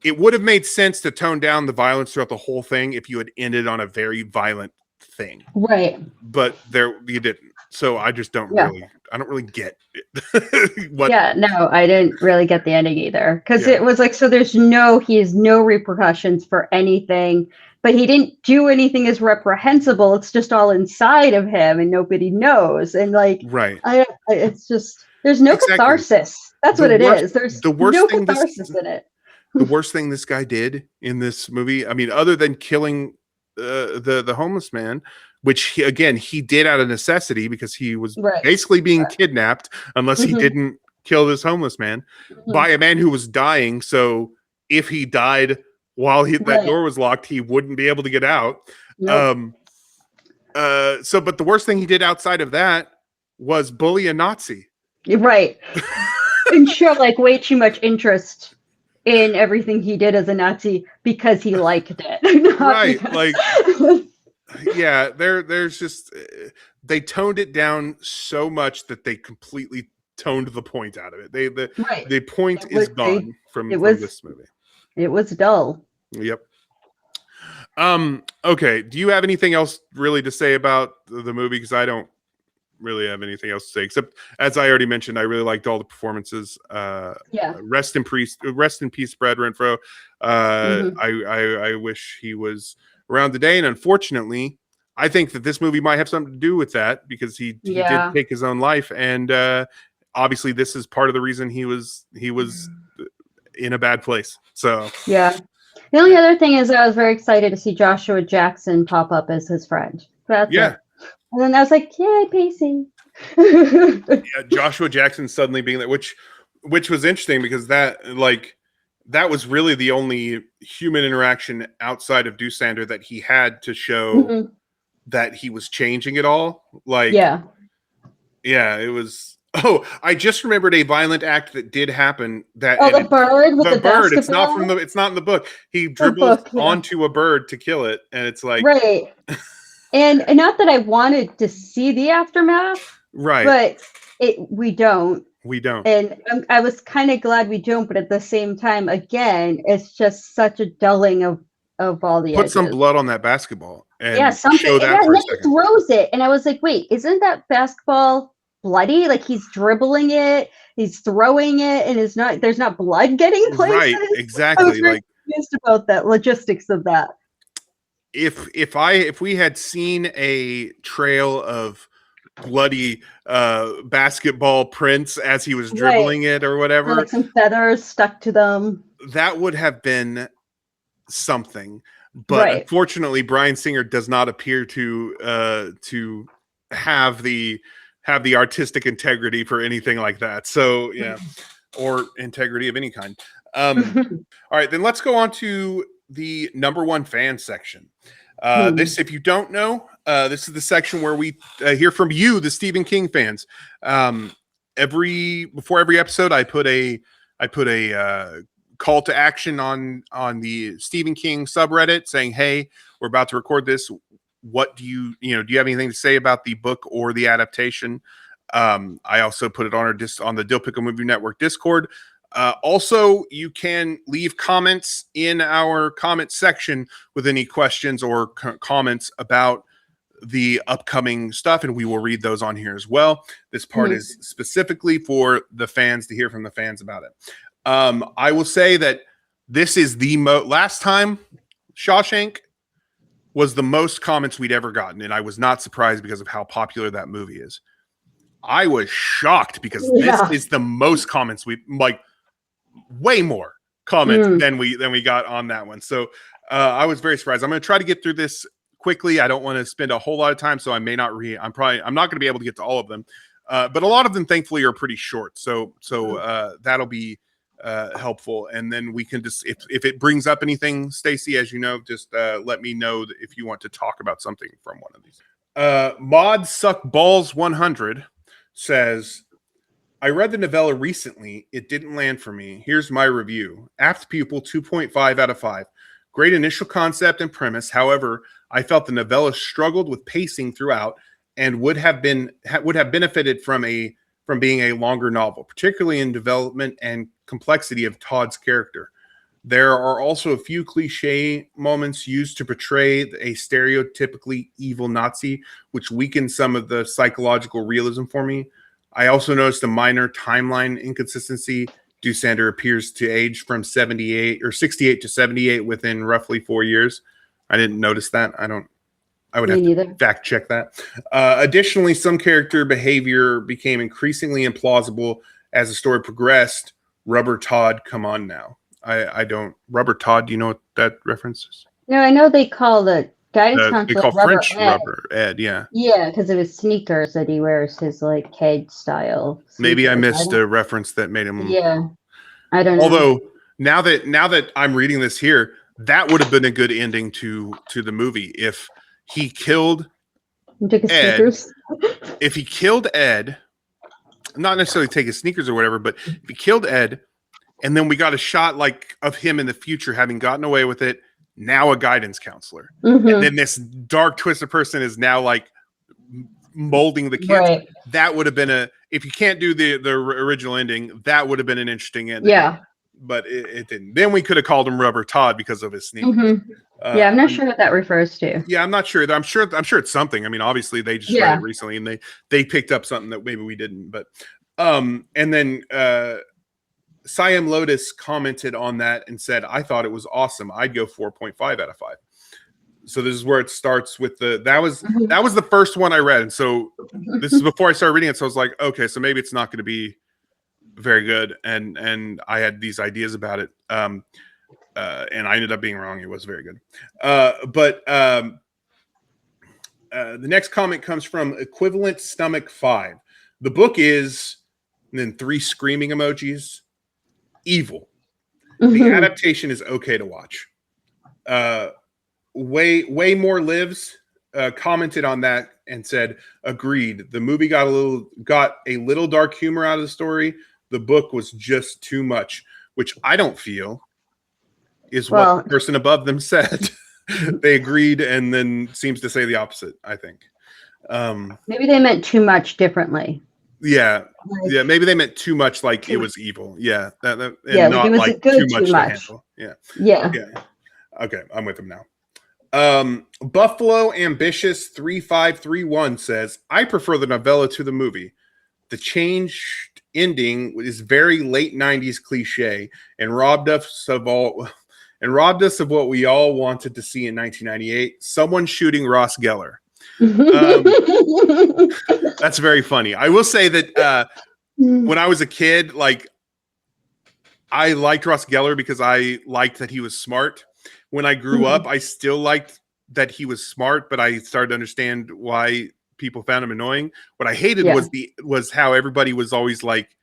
it would have made sense to tone down the violence throughout the whole thing if you had ended on a very violent thing. Right. But you didn't. So I just don't really get it. No, I didn't really get the ending either. Because it was like, so he has no repercussions for anything, but he didn't do anything as reprehensible. It's just all inside of him and nobody knows. And like, it's just, there's no catharsis. That's what it is. There's no catharsis in it. The worst thing this guy did in this movie, I mean, other than killing the homeless man, which he did out of necessity because he was basically being kidnapped, unless he didn't kill this homeless man by a man who was dying. So if he died while that door was locked, he wouldn't be able to get out. Nope. But the worst thing he did outside of that was bully a Nazi. Right. And show like way too much interest in everything he did as a Nazi because he liked it. Right. Like, there's just, they toned it down so much that they completely toned the point out of it. The point is gone from this movie. It was dull. Yep. Okay. Do you have anything else really to say about the movie? Because I don't really have anything else to say, except, as I already mentioned, I really liked all the performances. Rest in peace, Brad Renfro. I wish he was around today, and unfortunately, I think that this movie might have something to do with that, because he did take his own life, and obviously, this is part of the reason he was in a bad place. So the only other thing is, I was very excited to see Joshua Jackson pop up as his friend. That's it. And then I was like, yay, Pacey. Joshua Jackson suddenly being there, which was interesting, because that was really the only human interaction outside of Doosander that he had to show that he was changing it all. Like, it was. Oh, I just remembered a violent act that did happen. The bird with the bird. Basketball? It's not in the book. He dribbles onto a bird to kill it, and it's like right. And not that I wanted to see the aftermath, right? But we don't. And I was kind of glad we don't. But at the same time, again, it's just such a dulling of all the. Put some blood on that basketball and something. Show that and then he throws it, and I was like, wait, isn't that basketball bloody? Like, he's dribbling it, he's throwing it, and there's not blood getting places. Right, exactly. I was very confused about that logistics of that. if we had seen a trail of bloody basketball prints as he was dribbling it or whatever, or like some feathers stuck to them, that would have been something. But unfortunately, Bryan Singer does not appear to have the artistic integrity for anything like that. So yeah, or integrity of any kind. All right, then let's go on to the number one fan section. This, if you don't know, this is the section where we hear from you, the Stephen King fans. Before every episode, I put a call to action on the Stephen King subreddit saying, "Hey, we're about to record this. What do you have anything to say about the book or the adaptation?" I also put it on on the Dill Pickle Movie Network Discord. Also, you can leave comments in our comment section with any questions or comments about the upcoming stuff, and we will read those on here as well. This part is specifically for the fans, to hear from the fans about it. I will say that this is the last time Shawshank was the most comments we'd ever gotten, and I was not surprised because of how popular that movie is. I was shocked because this is the most comments way more comments than we got on that one. So I was very surprised. I'm going to try to get through this quickly. I don't want to spend a whole lot of time, so I may not I'm not going to be able to get to all of them. But a lot of them, thankfully, are pretty short. So that'll be helpful. And then we can just, if it brings up anything, Stacy, as you know, just let me know if you want to talk about something from one of these. Mod Suck Balls 100 says, I read the novella recently. It didn't land for me. Here's my review. Apt Pupil 2.5 out of 5. Great initial concept and premise. However, I felt the novella struggled with pacing throughout and would have benefited from being a longer novel, particularly in development and complexity of Todd's character. There are also a few cliche moments used to portray a stereotypically evil Nazi, which weakened some of the psychological realism for me. I also noticed a minor timeline inconsistency. Dusander appears to age from 68 to 78 within roughly 4 years. I didn't notice that. I would have to fact check that. Additionally, some character behavior became increasingly implausible as the story progressed. Rubber Todd, come on now. I don't. Rubber Todd, do you know what that reference is? No, I know they call the guidance counselor they call French Rubber Ed, yeah. Yeah, because of his sneakers that he wears, his like keg style sneakers. Maybe I missed a reference that made him. Yeah, I don't know. Although now that I'm reading this here, that would have been a good ending to the movie if he killed Ed. If he killed Ed, not necessarily take his sneakers or whatever, but if he killed Ed, and then we got a shot like of him in the future having gotten away with it, now a guidance counselor, and then this dark twisted person is now like molding the kids. Right. That would have been if you can't do the original ending, that would have been an interesting ending. Yeah. But it didn't. Then we could have called him Rubber Todd because of his sneakers. Yeah, I'm not sure what that refers to. Yeah, I'm not sure. I'm sure it's something. I mean, obviously they just read it recently and they picked up something that maybe we didn't. But and then Siam Lotus commented on that and said, I thought it was awesome. I'd go 4.5 out of 5. So this is where it starts with that was the first one I read. And so this is before I started reading it. So I was like, okay, so maybe it's not going to be very good. And I had these ideas about it. And I ended up being wrong. It was very good. But the next comment comes from Equivalent Stomach 5. The book is, and then 3 screaming emojis, evil. The adaptation is okay to watch. Way More Lives commented on that and said, agreed. The movie got a little dark humor out of the story. The book was just too much, which I don't feel is what the person above them said. They agreed and then seems to say the opposite, I think. Maybe they meant too much differently. Yeah. Yeah. Maybe they meant too much, like it was evil. Yeah. Not it was like good too much. To handle. Yeah. Yeah. Okay. I'm with them now. Buffalo Ambitious 3531 says, I prefer the novella to the movie. The changed ending is very late 90s cliche and robbed us of all and robbed us of what we all wanted to see in 1998, someone shooting Ross Geller. That's very funny. I will say that when I was a kid, like, I liked Ross Geller because I liked that he was smart. When I grew up, I still liked that he was smart, but I started to understand why people found him annoying. What I hated was how everybody was always like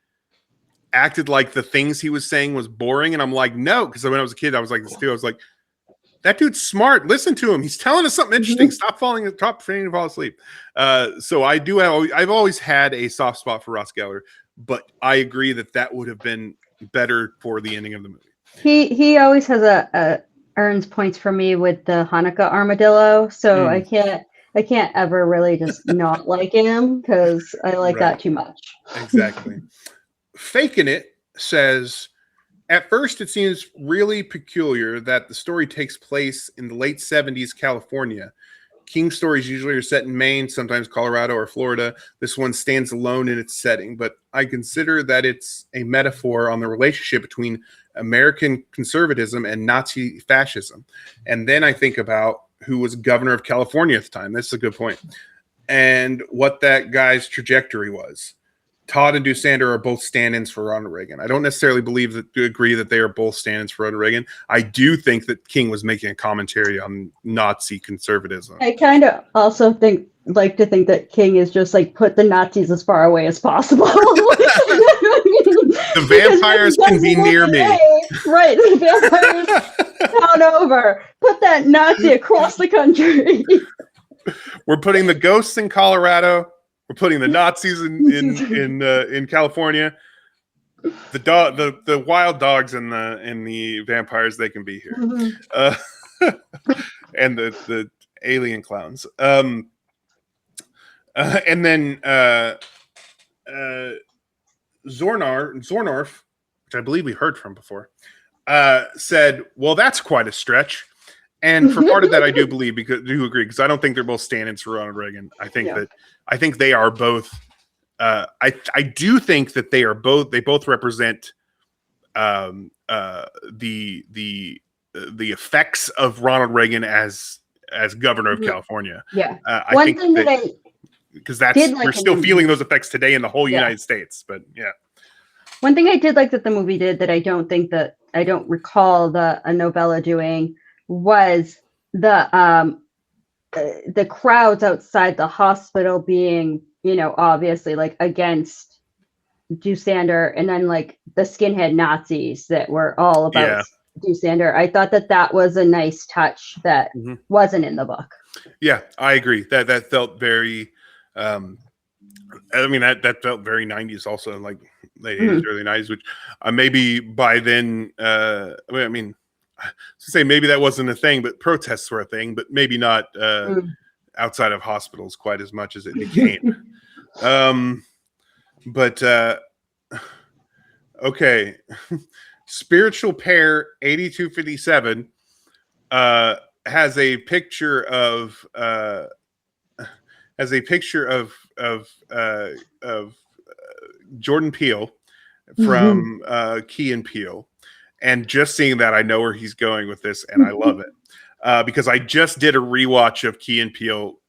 acted like the things he was saying was boring, and I'm like, no, because when I was a kid, I was like this too. I was like, that dude's smart. Listen to him. He's telling us something interesting. Stop pretending to fall asleep. So I've always had a soft spot for Ross Geller, but I agree that would have been better for the ending of the movie. He always has a earns points for me with the Hanukkah armadillo, so I can't ever really just not like him because I like that too much. Exactly. Faking It says, at first it seems really peculiar that the story takes place in the late 70s California. King stories usually are set in Maine, sometimes Colorado or Florida. This one stands alone in its setting, but I consider that it's a metaphor on the relationship between American conservatism and Nazi fascism. And then I think about who was governor of California at the time. That's a good point. And what that guy's trajectory was. Todd and Dusander are both stand-ins for Ronald Reagan. I don't necessarily agree that they are both stand-ins for Ronald Reagan. I do think that King was making a commentary on Nazi conservatism. I kind of also like to think that King is just like, put the Nazis as far away as possible. The vampires can be near me. Right, the vampires down over. Put that Nazi across the country. We're putting the ghosts in Colorado. We're putting the Nazis in California. The wild dogs and the vampires, they can be here. And the alien clowns. And then Zornorf, which I believe we heard from before, said, well, that's quite a stretch. And for part of that, I do agree, because I don't think they're both stand-ins for Ronald Reagan. I think they are both. I do think that they both represent the effects of Ronald Reagan as governor of California. Yeah. I think because we're still feeling those effects today in the whole United States. But yeah. One thing I did like that the movie did that I don't recall a Novella doing was the crowds outside the hospital being, obviously like against Dusander, and then like the skinhead Nazis that were all about Dusander. I thought that was a nice touch that wasn't in the book. Yeah, I agree. That felt very that felt very 90s also, like late 80s, early 90s, which maybe by then to say maybe that wasn't a thing, but protests were a thing, but maybe not outside of hospitals quite as much as it became. Okay. Spiritual Pair 8257 has a picture of Jordan Peele from Key and Peele. And just seeing that, I know where he's going with this, and I love it because I just did a rewatch of Key and Peele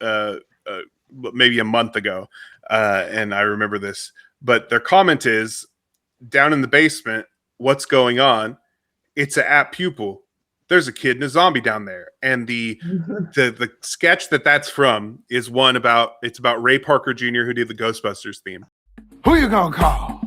maybe a month ago, and I remember this. But their comment is, down in the basement, what's going on? It's an Apt Pupil. There's a kid and a zombie down there. And the sketch that's from is about Ray Parker Jr., who did the Ghostbusters theme. Who you gonna call?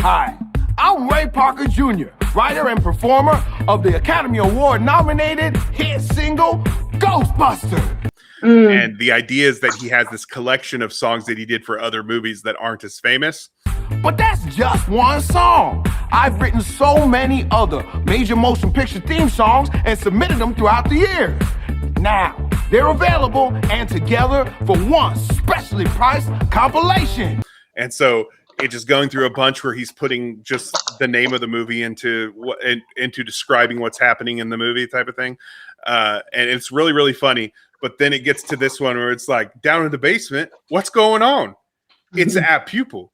Hi. I'm Ray Parker Jr., writer and performer of the Academy Award nominated hit single Ghostbusters. And the idea is that he has this collection of songs that he did for other movies that aren't as famous. But that's just one song. I've written so many other major motion picture theme songs and submitted them throughout the years. Now, they're available and together for one specially priced compilation. And so it's just going through a bunch where he's putting just the name of the movie into describing what's happening in the movie type of thing. And it's really, really funny. But then it gets to this one where it's like, down in the basement, what's going on? It's an Apt Pupil.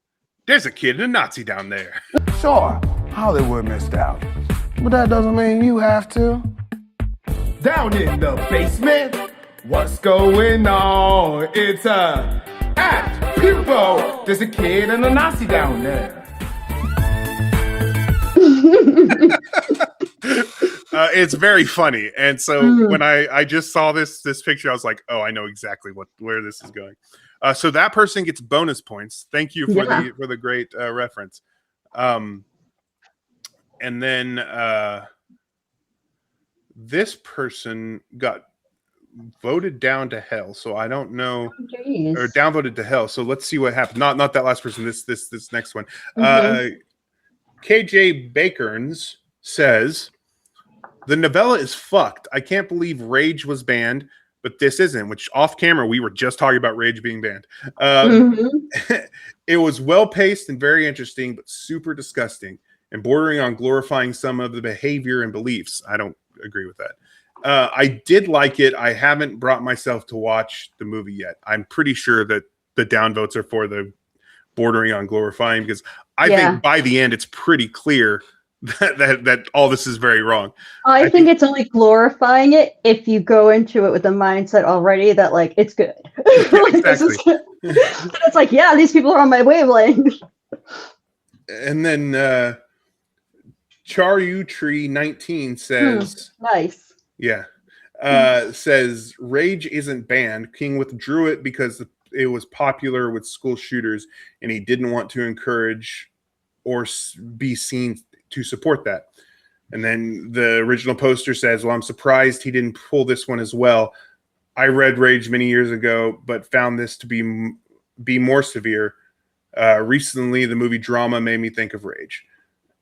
There's a kid and a Nazi down there. Sure, Hollywood missed out. but that doesn't mean you have to. Down in the basement, what's going on? It's Apt Pupil. There's a kid and a Nazi down there. It's very funny, and so when I just saw this picture, I was like, oh, I know exactly where this is going. So that person gets bonus points. Thank you for the great reference. And then this person got voted down to hell. So I don't know, or downvoted to hell. So let's see what happened. Not that last person. This next one. KJ Bakerns says the novella is fucked. I can't believe Rage was banned, but this isn't. Which off camera we were just talking about Rage being banned. It was well paced and very interesting, but super disgusting and bordering on glorifying some of the behavior and beliefs. I don't agree with that. I did like it. I haven't brought myself to watch the movie yet. I'm pretty sure that the downvotes are for the bordering on glorifying, because I think by the end it's pretty clear that all this is very wrong. I think it's only glorifying it if you go into it with the mindset already that like it's good. Like, exactly. It's like, yeah, these people are on my wavelength. And then Charu Tree 19 says nice. Yeah. Says Rage isn't banned. King withdrew it because it was popular with school shooters and he didn't want to encourage or be seen to support that. And then the original poster says, well, I'm surprised he didn't pull this one as well. I read Rage many years ago, but found this to be more severe. Recently, the movie Drama made me think of Rage.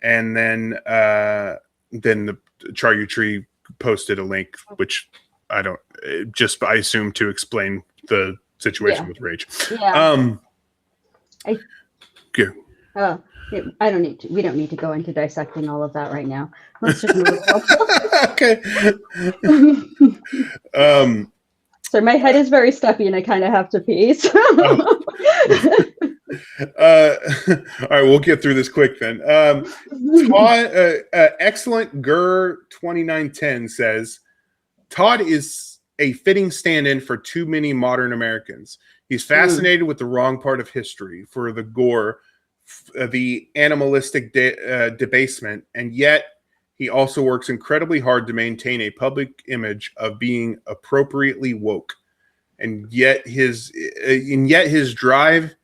And then the Charu Tree posted a link, which I assume to explain the situation with Rage. Yeah. I don't need to. We don't need to go into dissecting all of that right now. Let's just move on. Okay. So my head is very stuffy and I kind of have to pee. So. All right, we'll get through this quick then. Todd, excellent Gurr 2910 says Todd is a fitting stand-in for too many modern Americans. He's fascinated with the wrong part of history, for the gore, the animalistic debasement, and yet he also works incredibly hard to maintain a public image of being appropriately woke. And yet his drive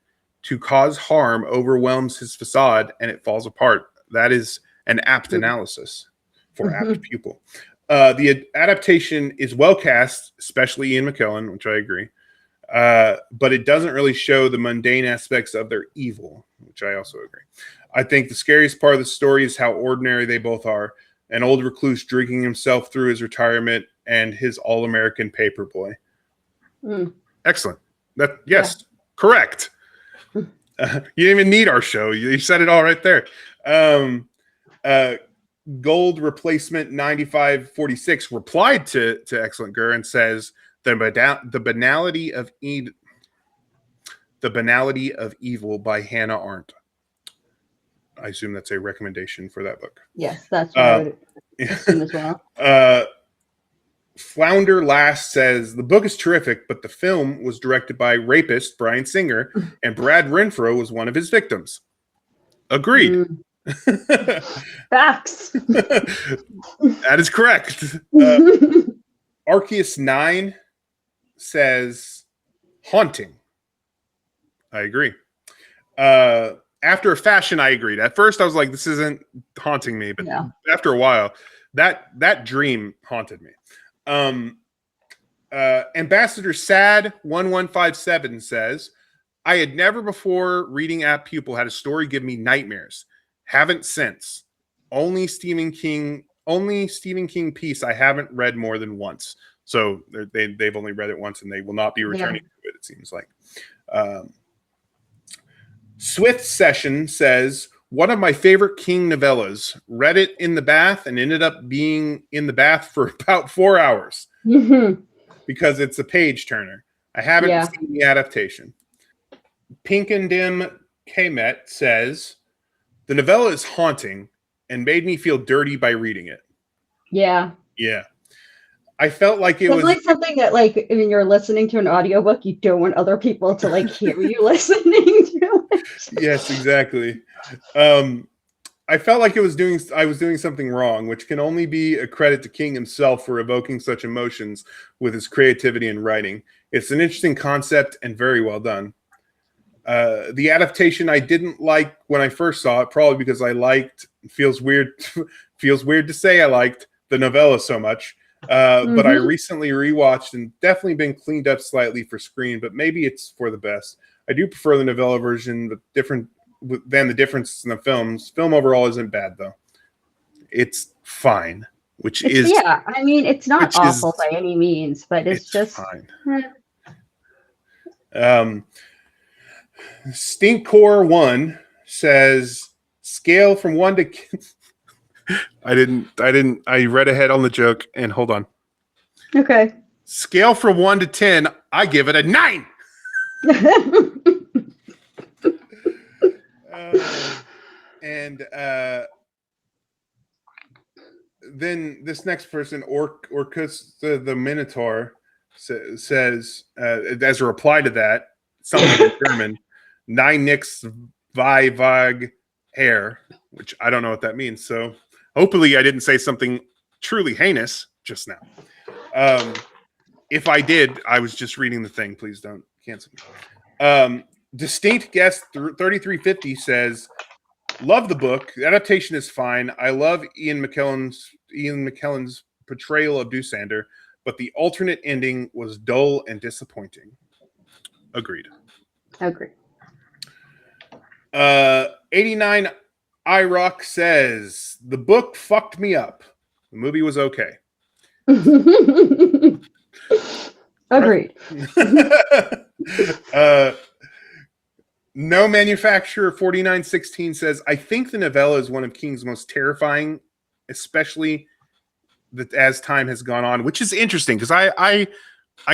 to cause harm overwhelms his facade and it falls apart. That is an apt analysis for Apt Pupil. The adaptation is well cast, especially Ian McKellen, which I agree. But it doesn't really show the mundane aspects of their evil, which I also agree. I think the scariest part of the story is how ordinary they both are. An old recluse drinking himself through his retirement and his all-American paper boy. Excellent. Correct. You didn't even need our show. You said it all right there. Gold Replacement 9546 replied to Excellent Gurr and says the banality of evil by Hannah Arendt. I assume that's a recommendation for that book. Yes, that's what I would assume as well. Flounder Last says the book is terrific, but the film was directed by rapist Bryan Singer, and Brad Renfro was one of his victims. Agreed. Facts. That is correct. Arceus 9 says haunting. I agree. After a fashion, I agreed. At first, I was like, "This isn't haunting me," but after a while, that dream haunted me. Ambassador Sad 1157 says, "I had never before reading Apt Pupil had a story give me nightmares. Haven't since. Only Stephen King piece I haven't read more than once. So they've only read it once, and they will not be returning to it. It seems like." Swift Session says, one of my favorite King novellas. Read it in the bath and ended up being in the bath for about 4 hours because it's a page turner. I haven't seen the adaptation. Pink and Dim Kmet says, the novella is haunting. and made me feel dirty by reading it. Yeah. Yeah. I felt like it It's was like something that, like, when you're listening to an audiobook, you don't want other people to like hear you listening to it. Yes, exactly. I felt like I was doing something wrong, which can only be a credit to King himself for evoking such emotions with his creativity and writing. It's an interesting concept and very well done. The adaptation I didn't like when I first saw it, probably because I liked, feels weird to say I liked the novella so much. But I recently rewatched and definitely been cleaned up slightly for screen, but maybe it's for the best. I do prefer the novella version, but different than the differences in the films. Film overall isn't bad though. It's fine, yeah. I mean, it's not awful by any means, but it's just fine. Stinkcore 1 says scale from 1 to I read ahead on the joke and hold on. Okay. Scale from 1 to 10, I give it a 9. Then this next person, Orcus the Minotaur, says as a reply to that, something in German, 9 nix vag hair, which I don't know what that means. So hopefully I didn't say something truly heinous just now. If I did, I was just reading the thing. Please don't cancel me. Distinct guest 3350 says, love the book. The adaptation is fine. I love Ian McKellen's portrayal of Doosander, but the alternate ending was dull and disappointing. Agreed. 89 iRock says, the book fucked me up. The movie was okay. Agreed. No Manufacturer 4916 says, I think the novella is one of King's most terrifying, especially as time has gone on, which is interesting because I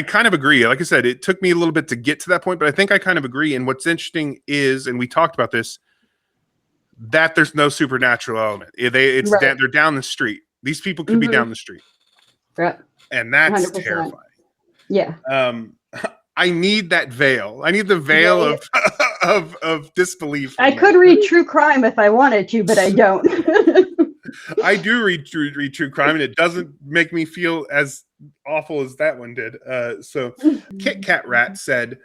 kind of agree. Like I said, it took me a little bit to get to that point, but I think I kind of agree. And what's interesting is, and we talked about this, that there's no supernatural element. They're down the street. These people could be down the street. Right. And that's 100%. terrifying. Yeah. I need that veil. I need the veil of disbelief. I could read true crime if I wanted to, but I don't. I do read true crime, and it doesn't make me feel as awful as that one did. So Kit Kat Rat said,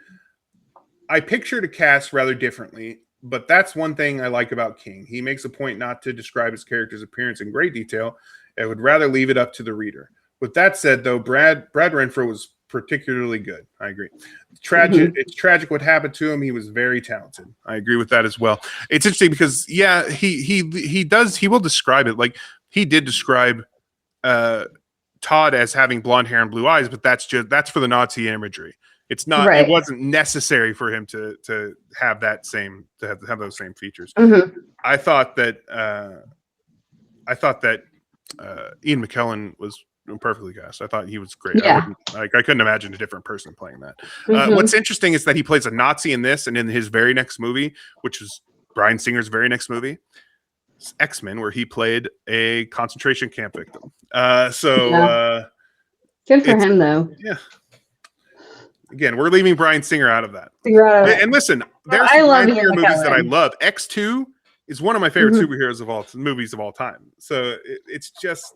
I pictured a cast rather differently, but that's one thing I like about King. He makes a point not to describe his character's appearance in great detail. I would rather leave it up to the reader. With that said, though, Brad Renfro was particularly good. I agree. It's tragic what happened to him. He was very talented. I agree with that as well. It's interesting because he will describe it. Like he did describe Todd as having blonde hair and blue eyes, but that's for the Nazi imagery. It's not. Right. It wasn't necessary for him to have those same features. I thought that Ian McKellen was perfectly cast. I thought he was great. Yeah. I couldn't imagine a different person playing that. What's interesting is that he plays a Nazi in this, and in his very next movie, which was Bryan Singer's very next movie, X-Men, where he played a concentration camp victim. Good for him, though. Yeah. Again, we're leaving Bryan Singer out of that. And listen, there's Bryan Singer movies that I love. X2 is one of my favorite superheroes movies of all time. So it just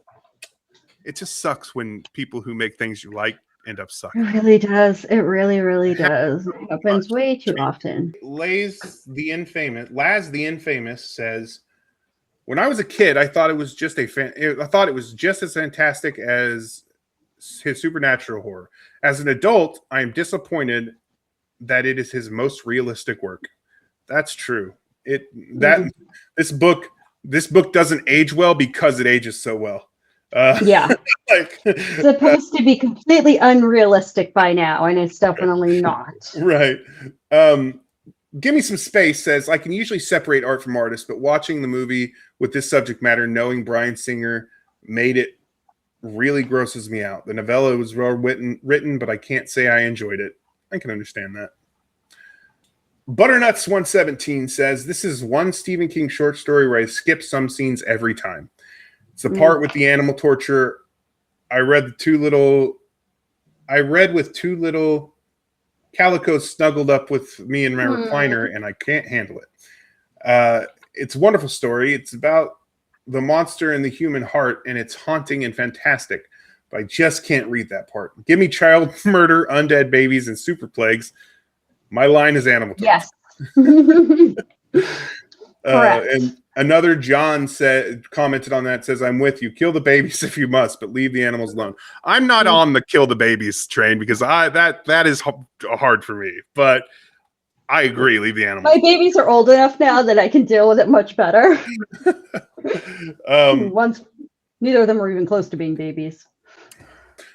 sucks when people who make things you like end up sucking. It really does. It really, really does. It happens way too often. Laz the Infamous says, when I was a kid, I thought it was just as fantastic as his supernatural horror. As an adult, I am disappointed that it is his most realistic work. That's true. This book doesn't age well because it ages so well. It's supposed to be completely unrealistic by now, and it's definitely not. Right. Give Me Some Space says, I can usually separate art from artists, but watching the movie with this subject matter, knowing Bryan Singer made it, really grosses me out. The novella was well written, but I can't say I enjoyed it. I can understand that. Butternuts 117 says, this is one Stephen King short story where I skip some scenes every time. It's the part with the animal torture. I read with two little calicos snuggled up with me in my recliner, and I can't handle it. It's a wonderful story. It's about the monster in the human heart, and it's haunting and fantastic. But I just can't read that part. Give me child murder, undead babies, and super plagues. My line is animal torture. Yes. And another John commented on that, says, I'm with you. Kill the babies if you must, but leave the animals alone. I'm not on the kill the babies train because that is hard for me. But I agree. Leave the animals. My babies are old enough now that I can deal with it much better. Once neither of them are even close to being babies.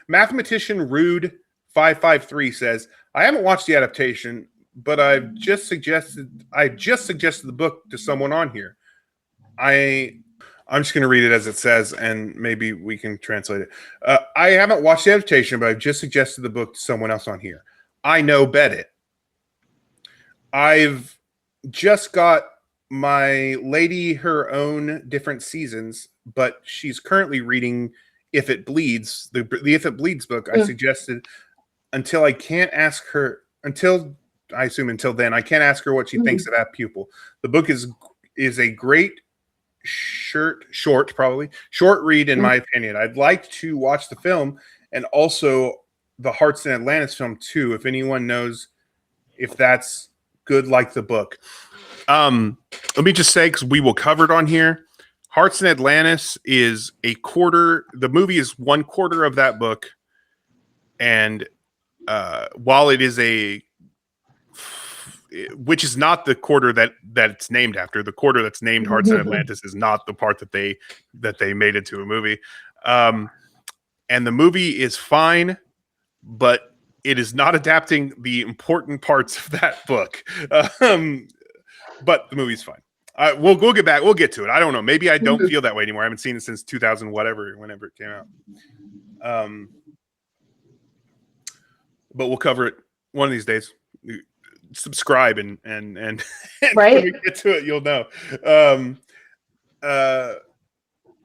Mathematician Rude 553 says, I haven't watched the adaptation, but I've just suggested the book to someone on here. I'm just going to read it as it says, and maybe we can translate it. I haven't watched the adaptation, but I've just suggested the book to someone else on here. I know, bet it. I've just got my lady her own different seasons, but she's currently reading If It Bleeds, the If It Bleeds book. I suggested until then, I can't ask her what she thinks of Apt Pupil. The book is a great short read in my opinion. I'd like to watch the film and also the Hearts in Atlantis film too, if anyone knows if that's good like the book. Let me just say, because we will cover it on here, Hearts in Atlantis is a quarter. The movie is 1/4 of that book, and while it is which is not the quarter that it's named after. The quarter that's named Hearts in Atlantis is not the part that they made into a movie. And the movie is fine, but it is not adapting the important parts of that book. But the movie's fine. We'll get back. We'll get to it. I don't know. Maybe I don't feel that way anymore. I haven't seen it since 2000, whenever it came out. But we'll cover it one of these days. Subscribe and right. When we get to it, you'll know.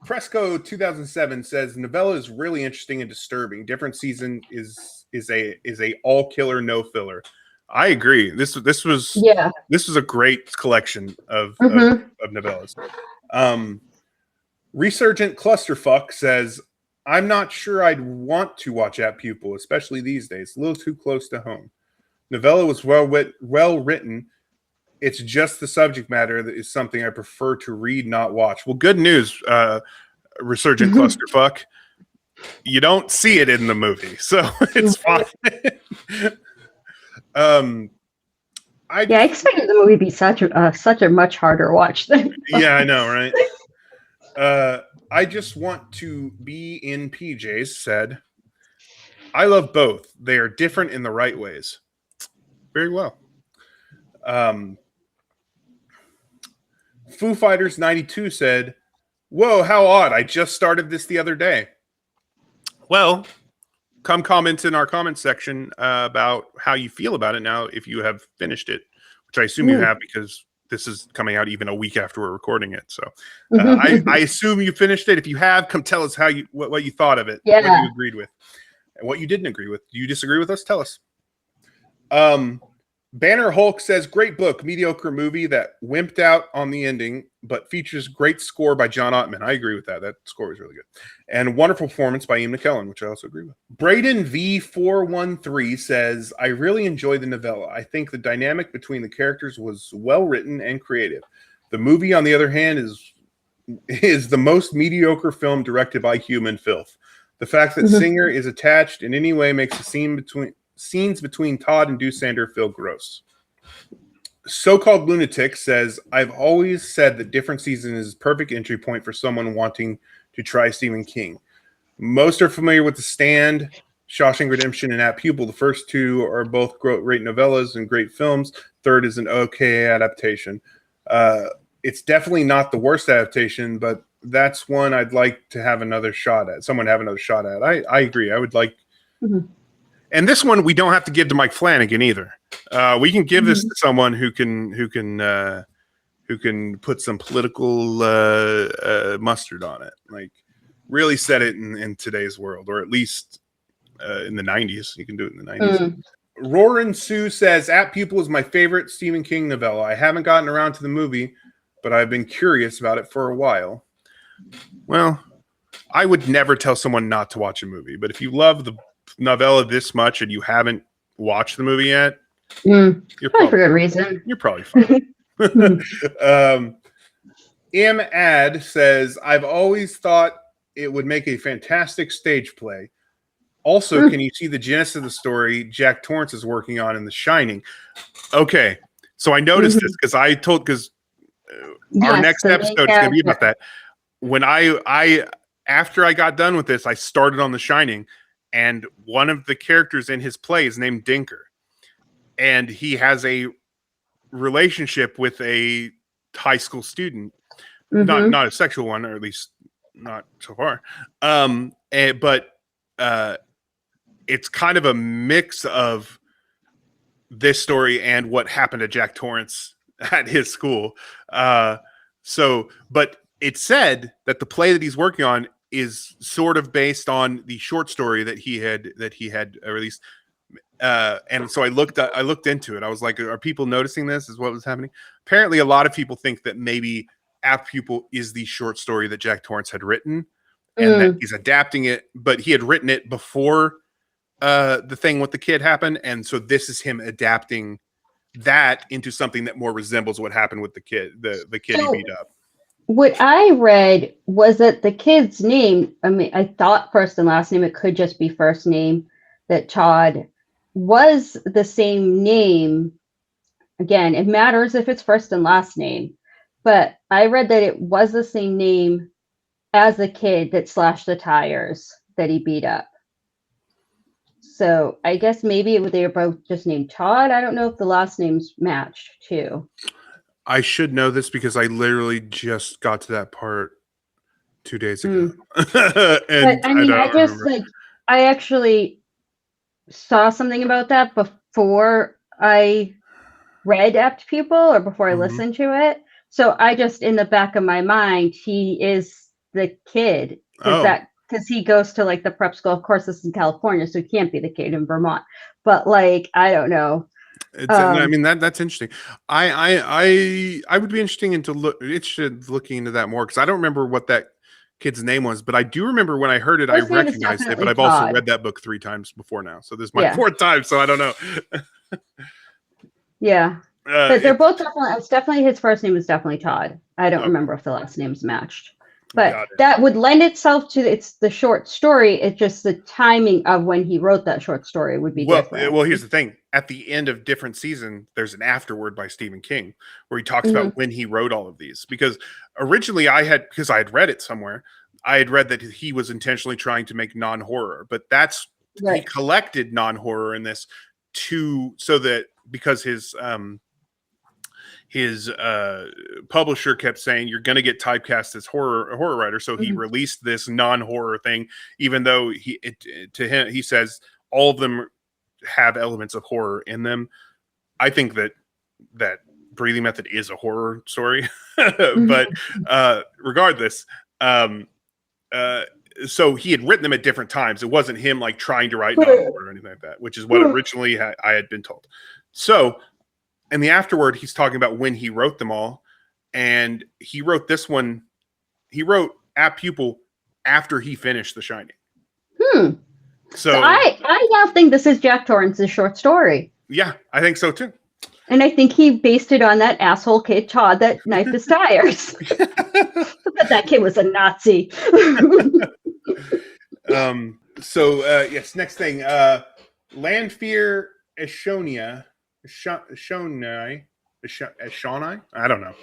Presco 2007 says Novella is really interesting and disturbing. Different season is a all killer, no filler. I agree. This was a great collection of novellas. Resurgent Clusterfuck says, I'm not sure I'd want to watch Apt Pupil, especially these days. A little too close to home. Novella was well written. It's just the subject matter that is something I prefer to read, not watch. Well, good news, Resurgent Clusterfuck. You don't see it in the movie, so it's fine. I expected the movie to be such a much harder watch than. Yeah, I know, right? I just want to be in PJs. Said, I love both. They are different in the right ways. Very well. Foo Fighters 92 said, whoa, how odd. I just started this the other day. Well, come comment in our comment section about how you feel about it now if you have finished it, which I assume you have because this is coming out even a week after we're recording it. So I assume you finished it. If you have, come tell us what you thought of it, what you agreed with, and what you didn't agree with. Do you disagree with us? Tell us. Banner Hulk says, great book, mediocre movie that wimped out on the ending, but features great score by John Ottman. I agree with that. That score was really good. And wonderful performance by Ian McKellen, which I also agree with. Braden V413 says, I really enjoyed the novella. I think the dynamic between the characters was well written and creative. The movie, on the other hand, is the most mediocre film directed by human filth. The fact that Singer is attached in any way makes the scenes between Todd and Doosander feel gross. So-called lunatic says, I've always said that different season is a perfect entry point for someone wanting to try Stephen King. Most are familiar with The Stand, Shawshank Redemption, and Apt Pupil. The first two are both great novellas and great films. Third is an okay adaptation. It's definitely not the worst adaptation, but that's one I'd like to have another shot at. Someone have another shot at. I agree. I would like And this one we don't have to give to Mike Flanagan either. We can give this to someone who can put some political mustard on it, like really set it in today's world, or at least in the 90s. You can do it in the 90s. Roarin' Sue says, Apt Pupil is my favorite Stephen King novella. I haven't gotten around to the movie, but I've been curious about it for a while. Well, I would never tell someone not to watch a movie, but if you love the novella this much and you haven't watched the movie yet, you're probably for good reason. You're probably fine. Ad says, I've always thought it would make a fantastic stage play. Also, can you see the genesis of the story Jack Torrance is working on in The Shining? Okay, so I noticed this because our next episode is going to be about that. When I after I got done with this, I started on The Shining, and one of the characters in his play is named Dinker, and he has a relationship with a high school student, not a sexual one, or at least not so far. But it's kind of a mix of this story and what happened to Jack Torrance at his school. But it said that the play that he's working on is sort of based on the short story that he had released. And so I looked into it. I was like, are people noticing this? Is what was happening? Apparently, a lot of people think that maybe Apt Pupil is the short story that Jack Torrance had written, and that he's adapting it, but he had written it before the thing with the kid happened, and so this is him adapting that into something that more resembles what happened with the kid, the kid he beat up. What I read was that the kid's name, I mean, I thought first and last name, it could just be first name, that Todd was the same name. Again, it matters if it's first and last name, but I read that it was the same name as the kid that slashed the tires that he beat up. So I guess maybe they were both just named Todd. I don't know if the last names matched too. I should know this because I literally just got to that part 2 days ago. And but I mean, I actually saw something about that before I read Apt Pupil or before I listened to it. So I just, in the back of my mind, he is the kid because he goes to like the prep school. Of course, this is in California, so he can't be the kid in Vermont. But like, I don't know. I mean that's interesting. I would be interested looking into that more because I don't remember what that kid's name was, but I do remember when I heard it, I recognized it. But I've also read that book 3 times before now, so this is my 4th time. So I don't know. But they're both definitely. It's definitely his first name is definitely Todd. I don't remember if the last names matched. But that would lend itself to it's the short story. It's just the timing of when he wrote that short story would be different. Well, here's the thing. At the end of different season, there's an afterword by Stephen King where he talks about when he wrote all of these. Because originally because I had read it somewhere, I had read that he was intentionally trying to make non-horror. But he collected non-horror in this so that because his publisher kept saying you're going to get typecast as a horror writer, so he released this non-horror thing, even though he says all of them have elements of horror in them. I think that Breathing Method is a horror story, but regardless, so he had written them at different times. It wasn't him like trying to write non-horror or anything like that, which is what originally I had been told. So in the afterword, he's talking about when he wrote them all. And he wrote this one. He wrote Apt Pupil after he finished The Shining. So I now think this is Jack Torrance's short story. Yeah, I think so too. And I think he based it on that asshole kid Todd that knifed his tires. But that kid was a Nazi. Yes, next thing. Landfear Eshonia. Shawnai? I don't know.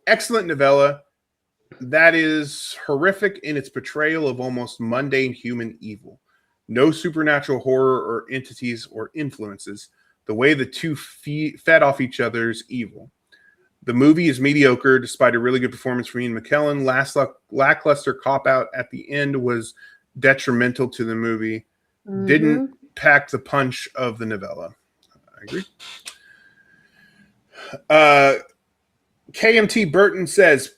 Excellent novella that is horrific in its portrayal of almost mundane human evil. No supernatural horror or entities or influences. The way the two fed off each other's evil. The movie is mediocre despite a really good performance from Ian McKellen. Lackluster cop-out at the end was detrimental to the movie. Didn't pack the punch of the novella. I agree. KMT Burton says,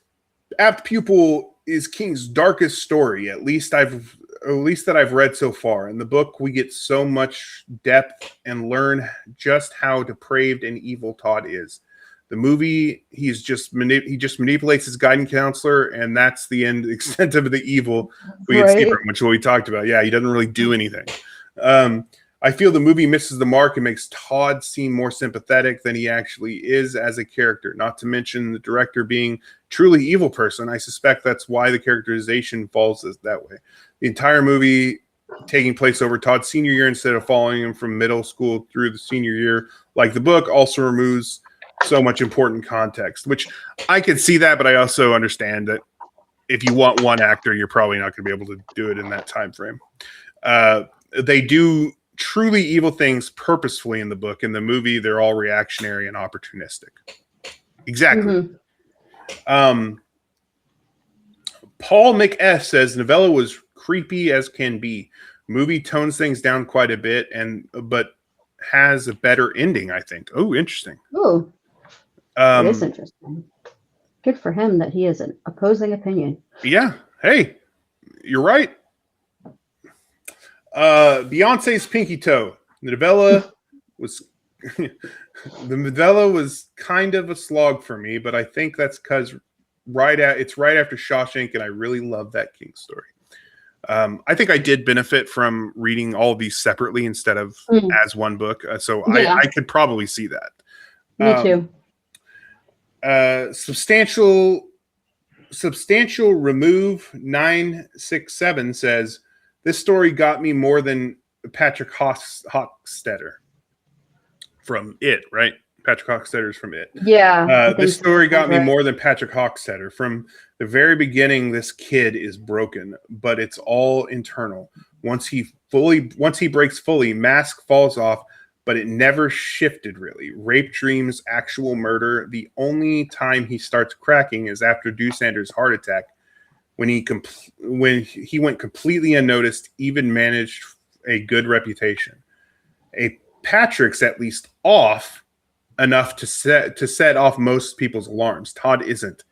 Apt Pupil is King's darkest story, at least that I've read so far. In the book, we get so much depth and learn just how depraved and evil Todd is. The movie, he just manipulates his guidance counselor, and that's the extent of the evil we can see from him, which is what we talked about. Yeah, he doesn't really do anything. I feel the movie misses the mark and makes Todd seem more sympathetic than he actually is as a character. Not to mention the director being truly evil person. I suspect that's why the characterization falls that way. The entire movie taking place over Todd's senior year instead of following him from middle school through the senior year, like the book, also removes so much important context, which I could see that, but I also understand that if you want one actor, you're probably not going to be able to do it in that time frame. They do truly evil things purposefully in the book. In the movie, they're all reactionary and opportunistic. Exactly. Paul McS says Novella was creepy as can be. Movie tones things down quite a bit, but has a better ending, I think. Oh, interesting. Oh, it is interesting. Good for him that he has an opposing opinion. Yeah. Hey, you're right. Beyonce's Pinky Toe. The novella was kind of a slog for me, but I think that's because it's right after Shawshank, and I really love that King story. I think I did benefit from reading all of these separately instead of as one book, so yeah. I could probably see that. Me too. Substantial Remove 967 says, this story got me more than Patrick Hochstetter from It, right? Patrick Hochstetter's from It. Yeah. This story got me more than Patrick Hochstetter. From the very beginning, this kid is broken, but it's all internal. Once he breaks fully, mask falls off, but it never shifted really. Rape dreams, actual murder. The only time he starts cracking is after Doosander's heart attack, when he went completely unnoticed, even managed a good reputation. Patrick's at least off enough to set off most people's alarms. Todd isn't.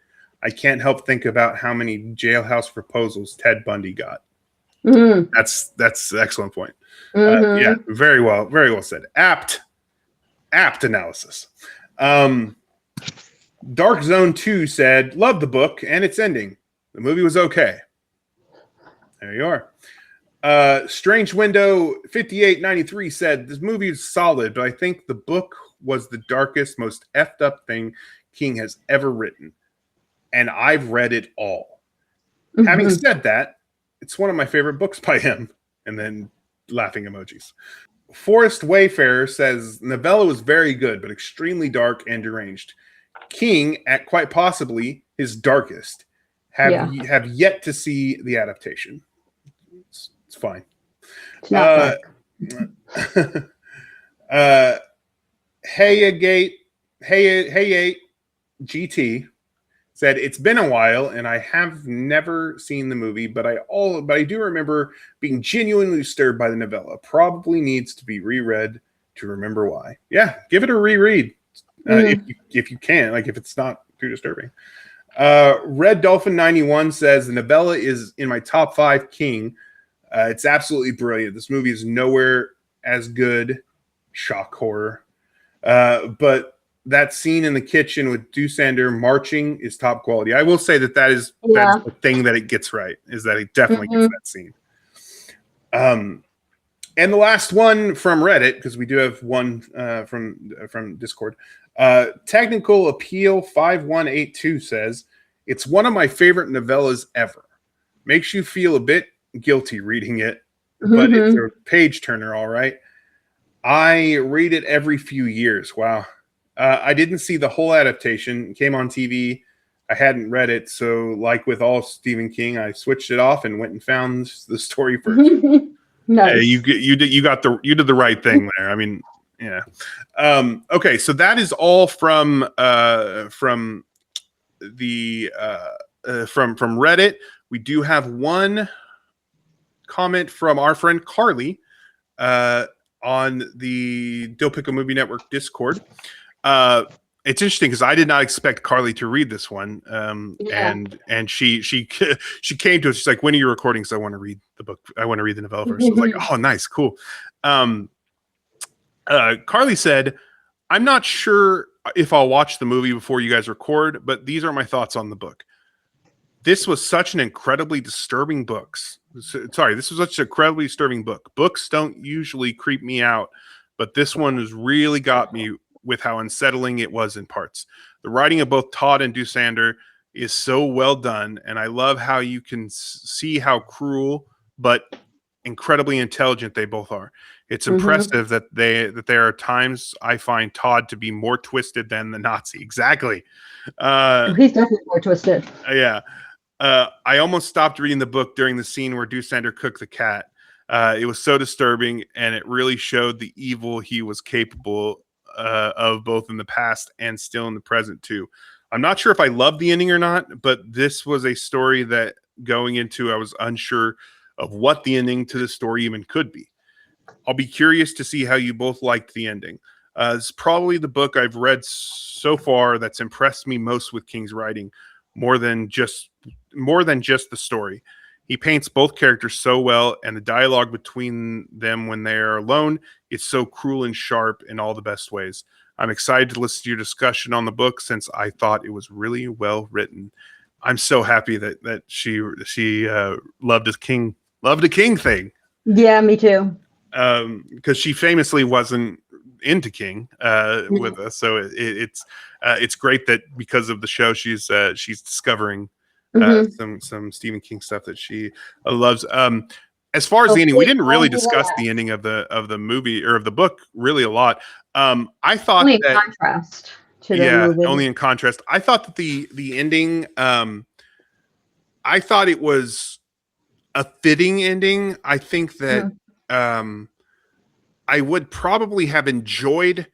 I can't help think about how many jailhouse proposals Ted Bundy got. Mm-hmm. That's an excellent point. Mm-hmm. Yeah, very well said. Apt analysis. Dark Zone 2 said, love the book and its ending. The movie was okay. There you are. Strange Window 5893 said, this movie is solid, but I think the book was the darkest, most effed up thing King has ever written. And I've read it all. Mm-hmm. Having said that, it's one of my favorite books by him. And then laughing emojis. Forest Wayfarer says, Novella was very good, but extremely dark and deranged. King, at quite possibly his darkest, have yet to see the adaptation. It's fine. It's not Hey GT said, it's been a while and I have never seen the movie, but I do remember being genuinely disturbed by the novella. Probably needs to be reread to remember why. Yeah, give it a reread if you can, like if it's not too disturbing. Red Dolphin 91 says the novella is in my top 5 King. It's absolutely brilliant. This movie is nowhere as good. Shock horror. But that scene in the kitchen with Doosander marching is top quality. I will say that's the thing that it gets right, is that it definitely gets that scene. And the last one from Reddit, because we do have one from Discord. Technical Appeal 5182 says, it's one of my favorite novellas ever. Makes you feel a bit guilty reading it, but it's a page turner, all right. I read it every few years. Wow. I didn't see the whole adaptation. It came on TV. I hadn't read it, so like with all Stephen King, I switched it off and went and found the story first. Nice. You did the right thing there. I mean, yeah. Okay, so that is all from Reddit. We do have one comment from our friend Carly. on the Dill Pickle Movie Network Discord. It's interesting because I did not expect Carly to read this one, and she came to us. She's like, "When are you recording?" So I want to read the book. I want to read the novella first. So I was like, "Oh, nice, cool." Carly said, "I'm not sure if I'll watch the movie before you guys record, but these are my thoughts on the book. This was such an incredibly disturbing book. Sorry, this was such an incredibly disturbing book. Books don't usually creep me out, but this one has really got me with how unsettling it was in parts. The writing of both Todd and Dusander is so well done, and I love how you can see how cruel but incredibly intelligent they both are. It's impressive that there are times I find Todd to be more twisted than the Nazi." Exactly. He's definitely more twisted. Yeah. I almost stopped reading the book during the scene where Dusander cooked the cat. It was so disturbing, and it really showed the evil he was capable of, both in the past and still in the present too. I'm not sure if I love the ending or not, but this was a story that going into, I was unsure of what the ending to the story even could be. I'll be curious to see how you both liked the ending. It's probably the book I've read so far that's impressed me most with King's writing, more than just the story. He paints both characters so well, and the dialogue between them when they are alone is so cruel and sharp in all the best ways. I'm excited to listen to your discussion on the book since I thought it was really well written. I'm so happy that she loved a King thing. Yeah, me too. Because she famously wasn't into King with us, so it's great that because of the show she's discovering some Stephen King stuff that she loves. As far as the ending, we didn't really discuss the ending of the movie or of the book really a lot. I thought only that in contrast to the movie. only in contrast. I thought that the ending, I thought it was a fitting ending. I think that I would probably have enjoyed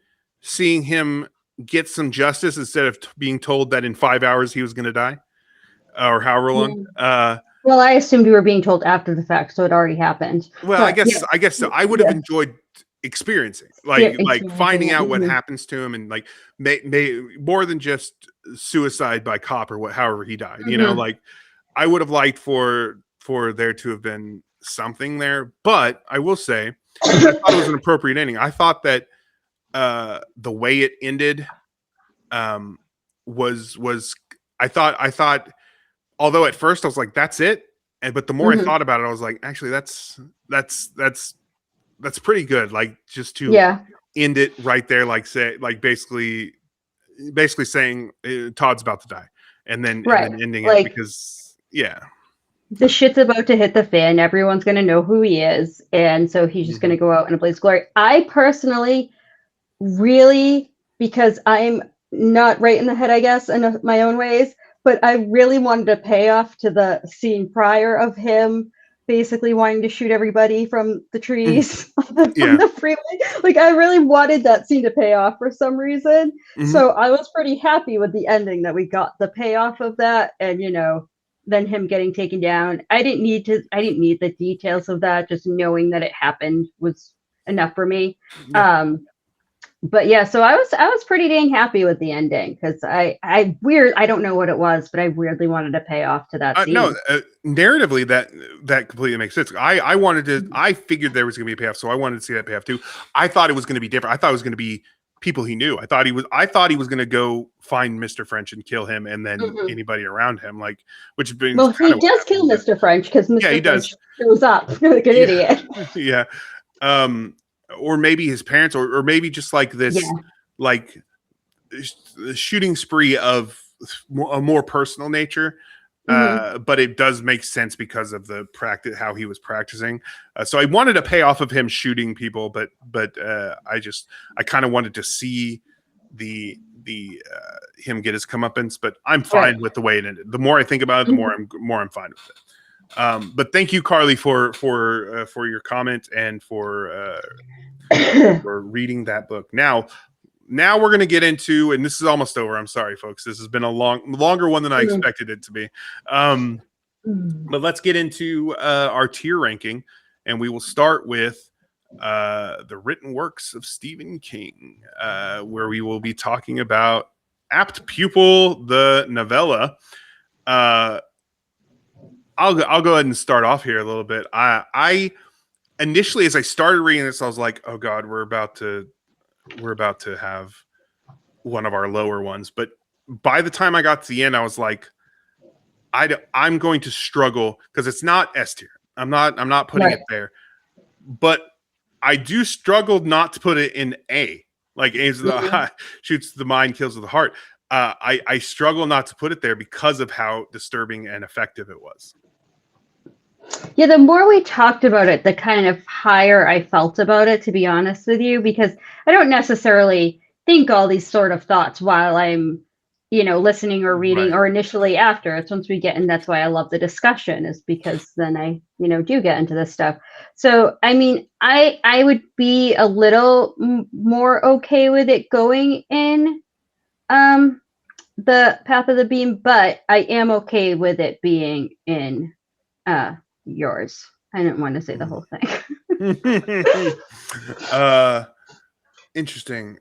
seeing him get some justice instead of being told that in 5 hours he was going to die, or however long. Well, I assumed we were being told after the fact, so it already happened. Well, I guess so. I would have enjoyed experiencing, like finding out what happens to him, and like may more than just suicide by cop or however he died. You know, like I would have liked for there to have been something there. But I will say, I thought it was an appropriate ending. I thought that the way it ended was I thought. Although at first I was like, "That's it," but the more I thought about it, I was like, "Actually, that's pretty good." Like just to end it right there, like basically saying Todd's about to die, and then ending it because the shit's about to hit the fan. Everyone's gonna know who he is, and so he's just gonna go out in a blaze of glory. I personally really, because I'm not right in the head, I guess, in my own ways. But I really wanted a payoff to the scene prior of him basically wanting to shoot everybody from the trees from the freeway. Like, I really wanted that scene to pay off for some reason. So I was pretty happy with the ending that we got the payoff of that, and then him getting taken down. I didn't need the details of that. Just knowing that it happened was enough for me. But yeah, so I was pretty dang happy with the ending because I don't know what it was, but I weirdly wanted a payoff to that scene. Narratively that completely makes sense. I figured there was going to be a payoff, so I wanted to see that payoff too. I thought it was going to be different. I thought it was going to be people he knew. I thought he was going to go find Mr. French and kill him, and then anybody around him, like which. He does kill Mr. French because Mr. French shows up like an idiot. Yeah. Or maybe his parents, or maybe just like this, like shooting spree of a more personal nature. But it does make sense because of the practice, how he was practicing. So I wanted a payoff of him shooting people, but I kind of wanted to see the him get his comeuppance. But I'm fine with the way it ended. The more I think about it, the more I'm fine with it. But thank you, Carly, for your comment and for reading that book. Now we're going to get into, and this is almost over. I'm sorry, folks. This has been a longer one than I expected it to be. But let's get into our tier ranking, and we will start with the written works of Stephen King, where we will be talking about Apt Pupil, the novella. I'll go ahead and start off here a little bit. I initially, as I started reading this, I was like, "Oh God, we're about to have one of our lower ones." But by the time I got to the end, I was like, I'm going to struggle because it's not S tier. I'm not putting it there, but I do struggle not to put it in A. Like aims the eye, shoots the mind, kills the heart. I struggle not to put it there because of how disturbing and effective it was. Yeah, the more we talked about it, the kind of higher I felt about it, to be honest with you, because I don't necessarily think all these sort of thoughts while I'm, listening or reading or initially after. It's once we get in, that's why I love the discussion, is because then I, do get into this stuff. So, I mean, I would be a little more okay with it going in the Path of the Beam, but I am okay with it being in yours. I didn't want to say the whole thing. Interesting.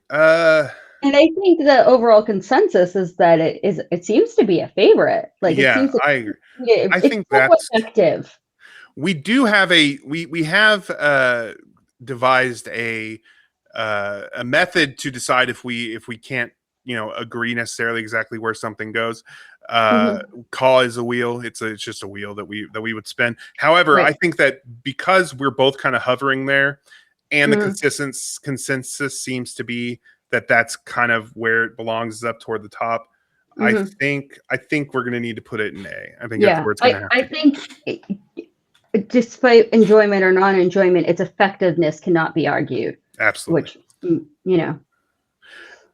And I think the overall consensus is that it seems to be a favorite. Like, yeah, it seems I agree. I it's think so that's effective. We do have we have devised a method to decide if we can't agree necessarily exactly where something goes. Call is a wheel. It's just a wheel that we would spin. However, I think that because we're both kind of hovering there, and the consensus seems to be that that's kind of where it belongs, is up toward the top. I think we're going to need to put it in A. I think that's where it's going to have to. I think despite enjoyment or non-enjoyment, its effectiveness cannot be argued. Absolutely. Which,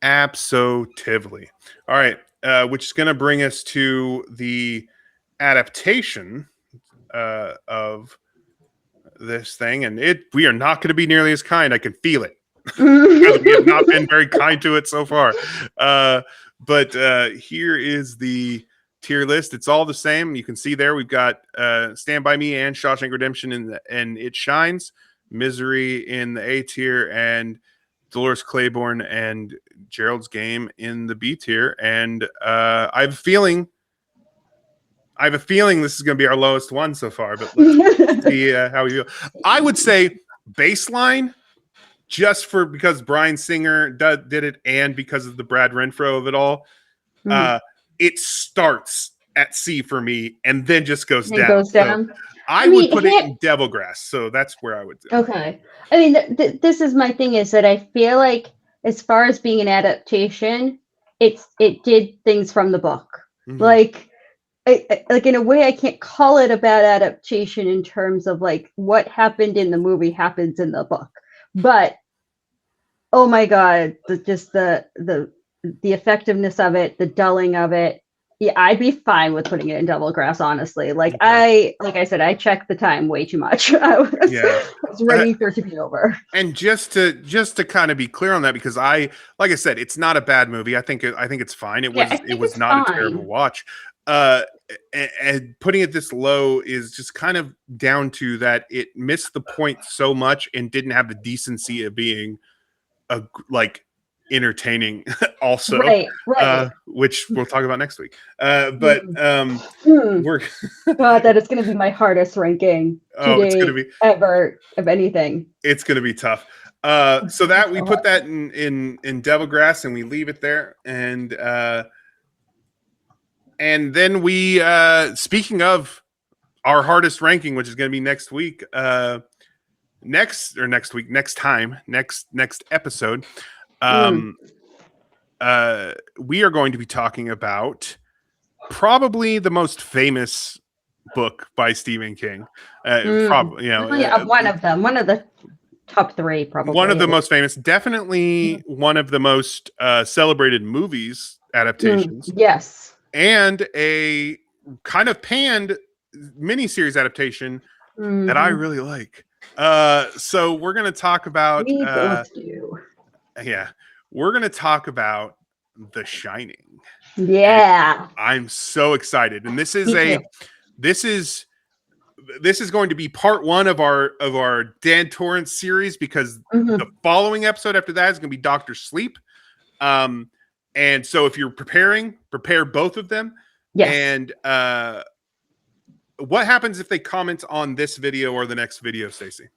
Absolutely. All right. Which is going to bring us to the adaptation of this thing. And we are not going to be nearly as kind. I can feel it. Because we have not been very kind to it so far. But here is the tier list. It's all the same. You can see there we've got Stand By Me and Shawshank Redemption and It Shines, Misery in the A tier, and Dolores Claiborne and Gerald's Game in the B tier. And I have a feeling this is going to be our lowest one so far, but let's see how we feel. I would say baseline, just because Bryan Singer did it and because of the Brad Renfro of it all. It starts at C for me and then just goes down. So I would put it in Devilgrass. So that's where I would do. Okay. I mean, this is my thing, is that I feel like as far as being an adaptation, it did things from the book. Like, like in a way, I can't call it a bad adaptation in terms of like what happened in the movie happens in the book. But oh my God, the effectiveness of it, the dulling of it. Yeah, I'd be fine with putting it in Devilgrass, honestly. Like I said, I checked the time way too much. I was ready for it to be over. And just to kind of be clear on that, because like I said, it's not a bad movie. I think it's fine. It was not a terrible watch. And putting it this low is just kind of down to that it missed the point so much and didn't have the decency of being entertaining also, which we'll talk about next week. But we're God, that is going to be my hardest ranking it's going to be ever of anything. It's going to be tough. So that we put that in Devilgrass and we leave it there. And then we, speaking of our hardest ranking, which is going to be next week, next episode, we are going to be talking about probably the most famous book by Stephen King. Probably, one of the top three, probably. One of the most famous, definitely one of the most celebrated movies adaptations. Yes. And a kind of panned miniseries adaptation that I really like. So we're going to talk about we're going to talk about The Shining. Yeah. And I'm so excited. And this is this is going to be part 1 of our Dan Torrance series, because the following episode after that is going to be Dr. Sleep. And so if you're prepare both of them. Yes. And what happens if they comment on this video or the next video, Stacy?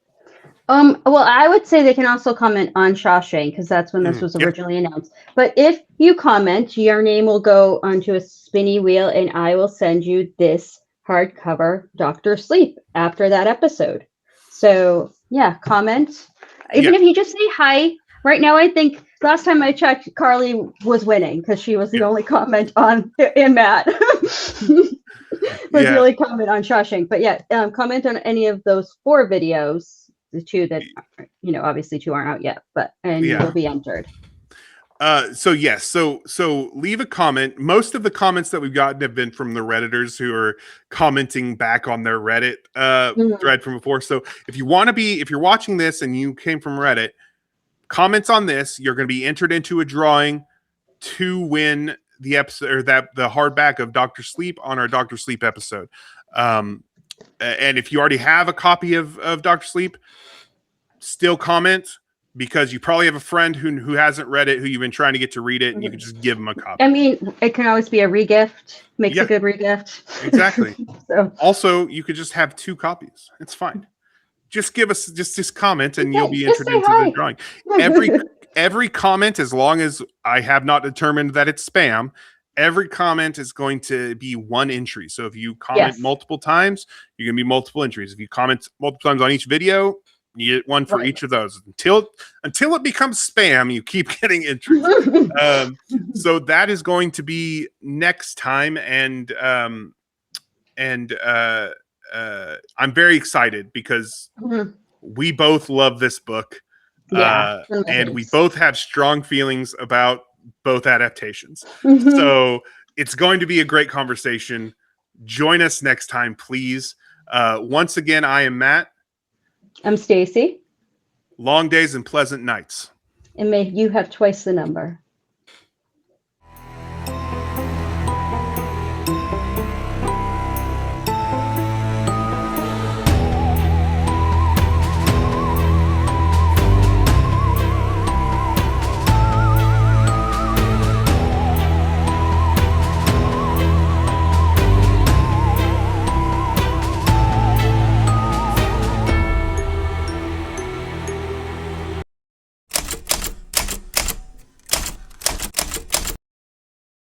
Well, I would say they can also comment on Shawshank, because that's when this was originally announced. But if you comment, your name will go onto a spinny wheel, and I will send you this hardcover Dr. Sleep after that episode. So yeah, comment. Even if you just say hi. Right now, I think last time I checked, Carly was winning, because she was the only comment on, and Matt was the only comment on Shawshank. But yeah, comment on any of those 4 videos. The 2 that, obviously 2 aren't out yet, and you'll be entered. So leave a comment. Most of the comments that we've gotten have been from the Redditors who are commenting back on their Reddit thread from before. So if you're watching this and you came from Reddit, comments on this, you're going to be entered into a drawing to win the episode, or the hardback of Dr. Sleep on our Dr. Sleep episode. And if you already have a copy of Dr. Sleep, still comment, because you probably have a friend who hasn't read it, who you've been trying to get to read it, and you can just give them a copy. I mean, it can always be a regift. Makes a good regift. Exactly. So also, you could just have 2 copies. It's fine. Just give us just comment, and you'll be entered into the drawing. Every comment, as long as I have not determined that it's spam, every comment is going to be 1 entry. So if you comment multiple times, you're going to be multiple entries. If you comment multiple times on each video, you get 1 for each of those. Until it becomes spam, you keep getting entries. So that is going to be next time, and I'm very excited, because we both love this book, and we both have strong feelings about both adaptations. So it's going to be a great conversation. Join us next time, please. Once again, I am Matt. I'm Stacy. Long days and pleasant nights. And may you have twice the number.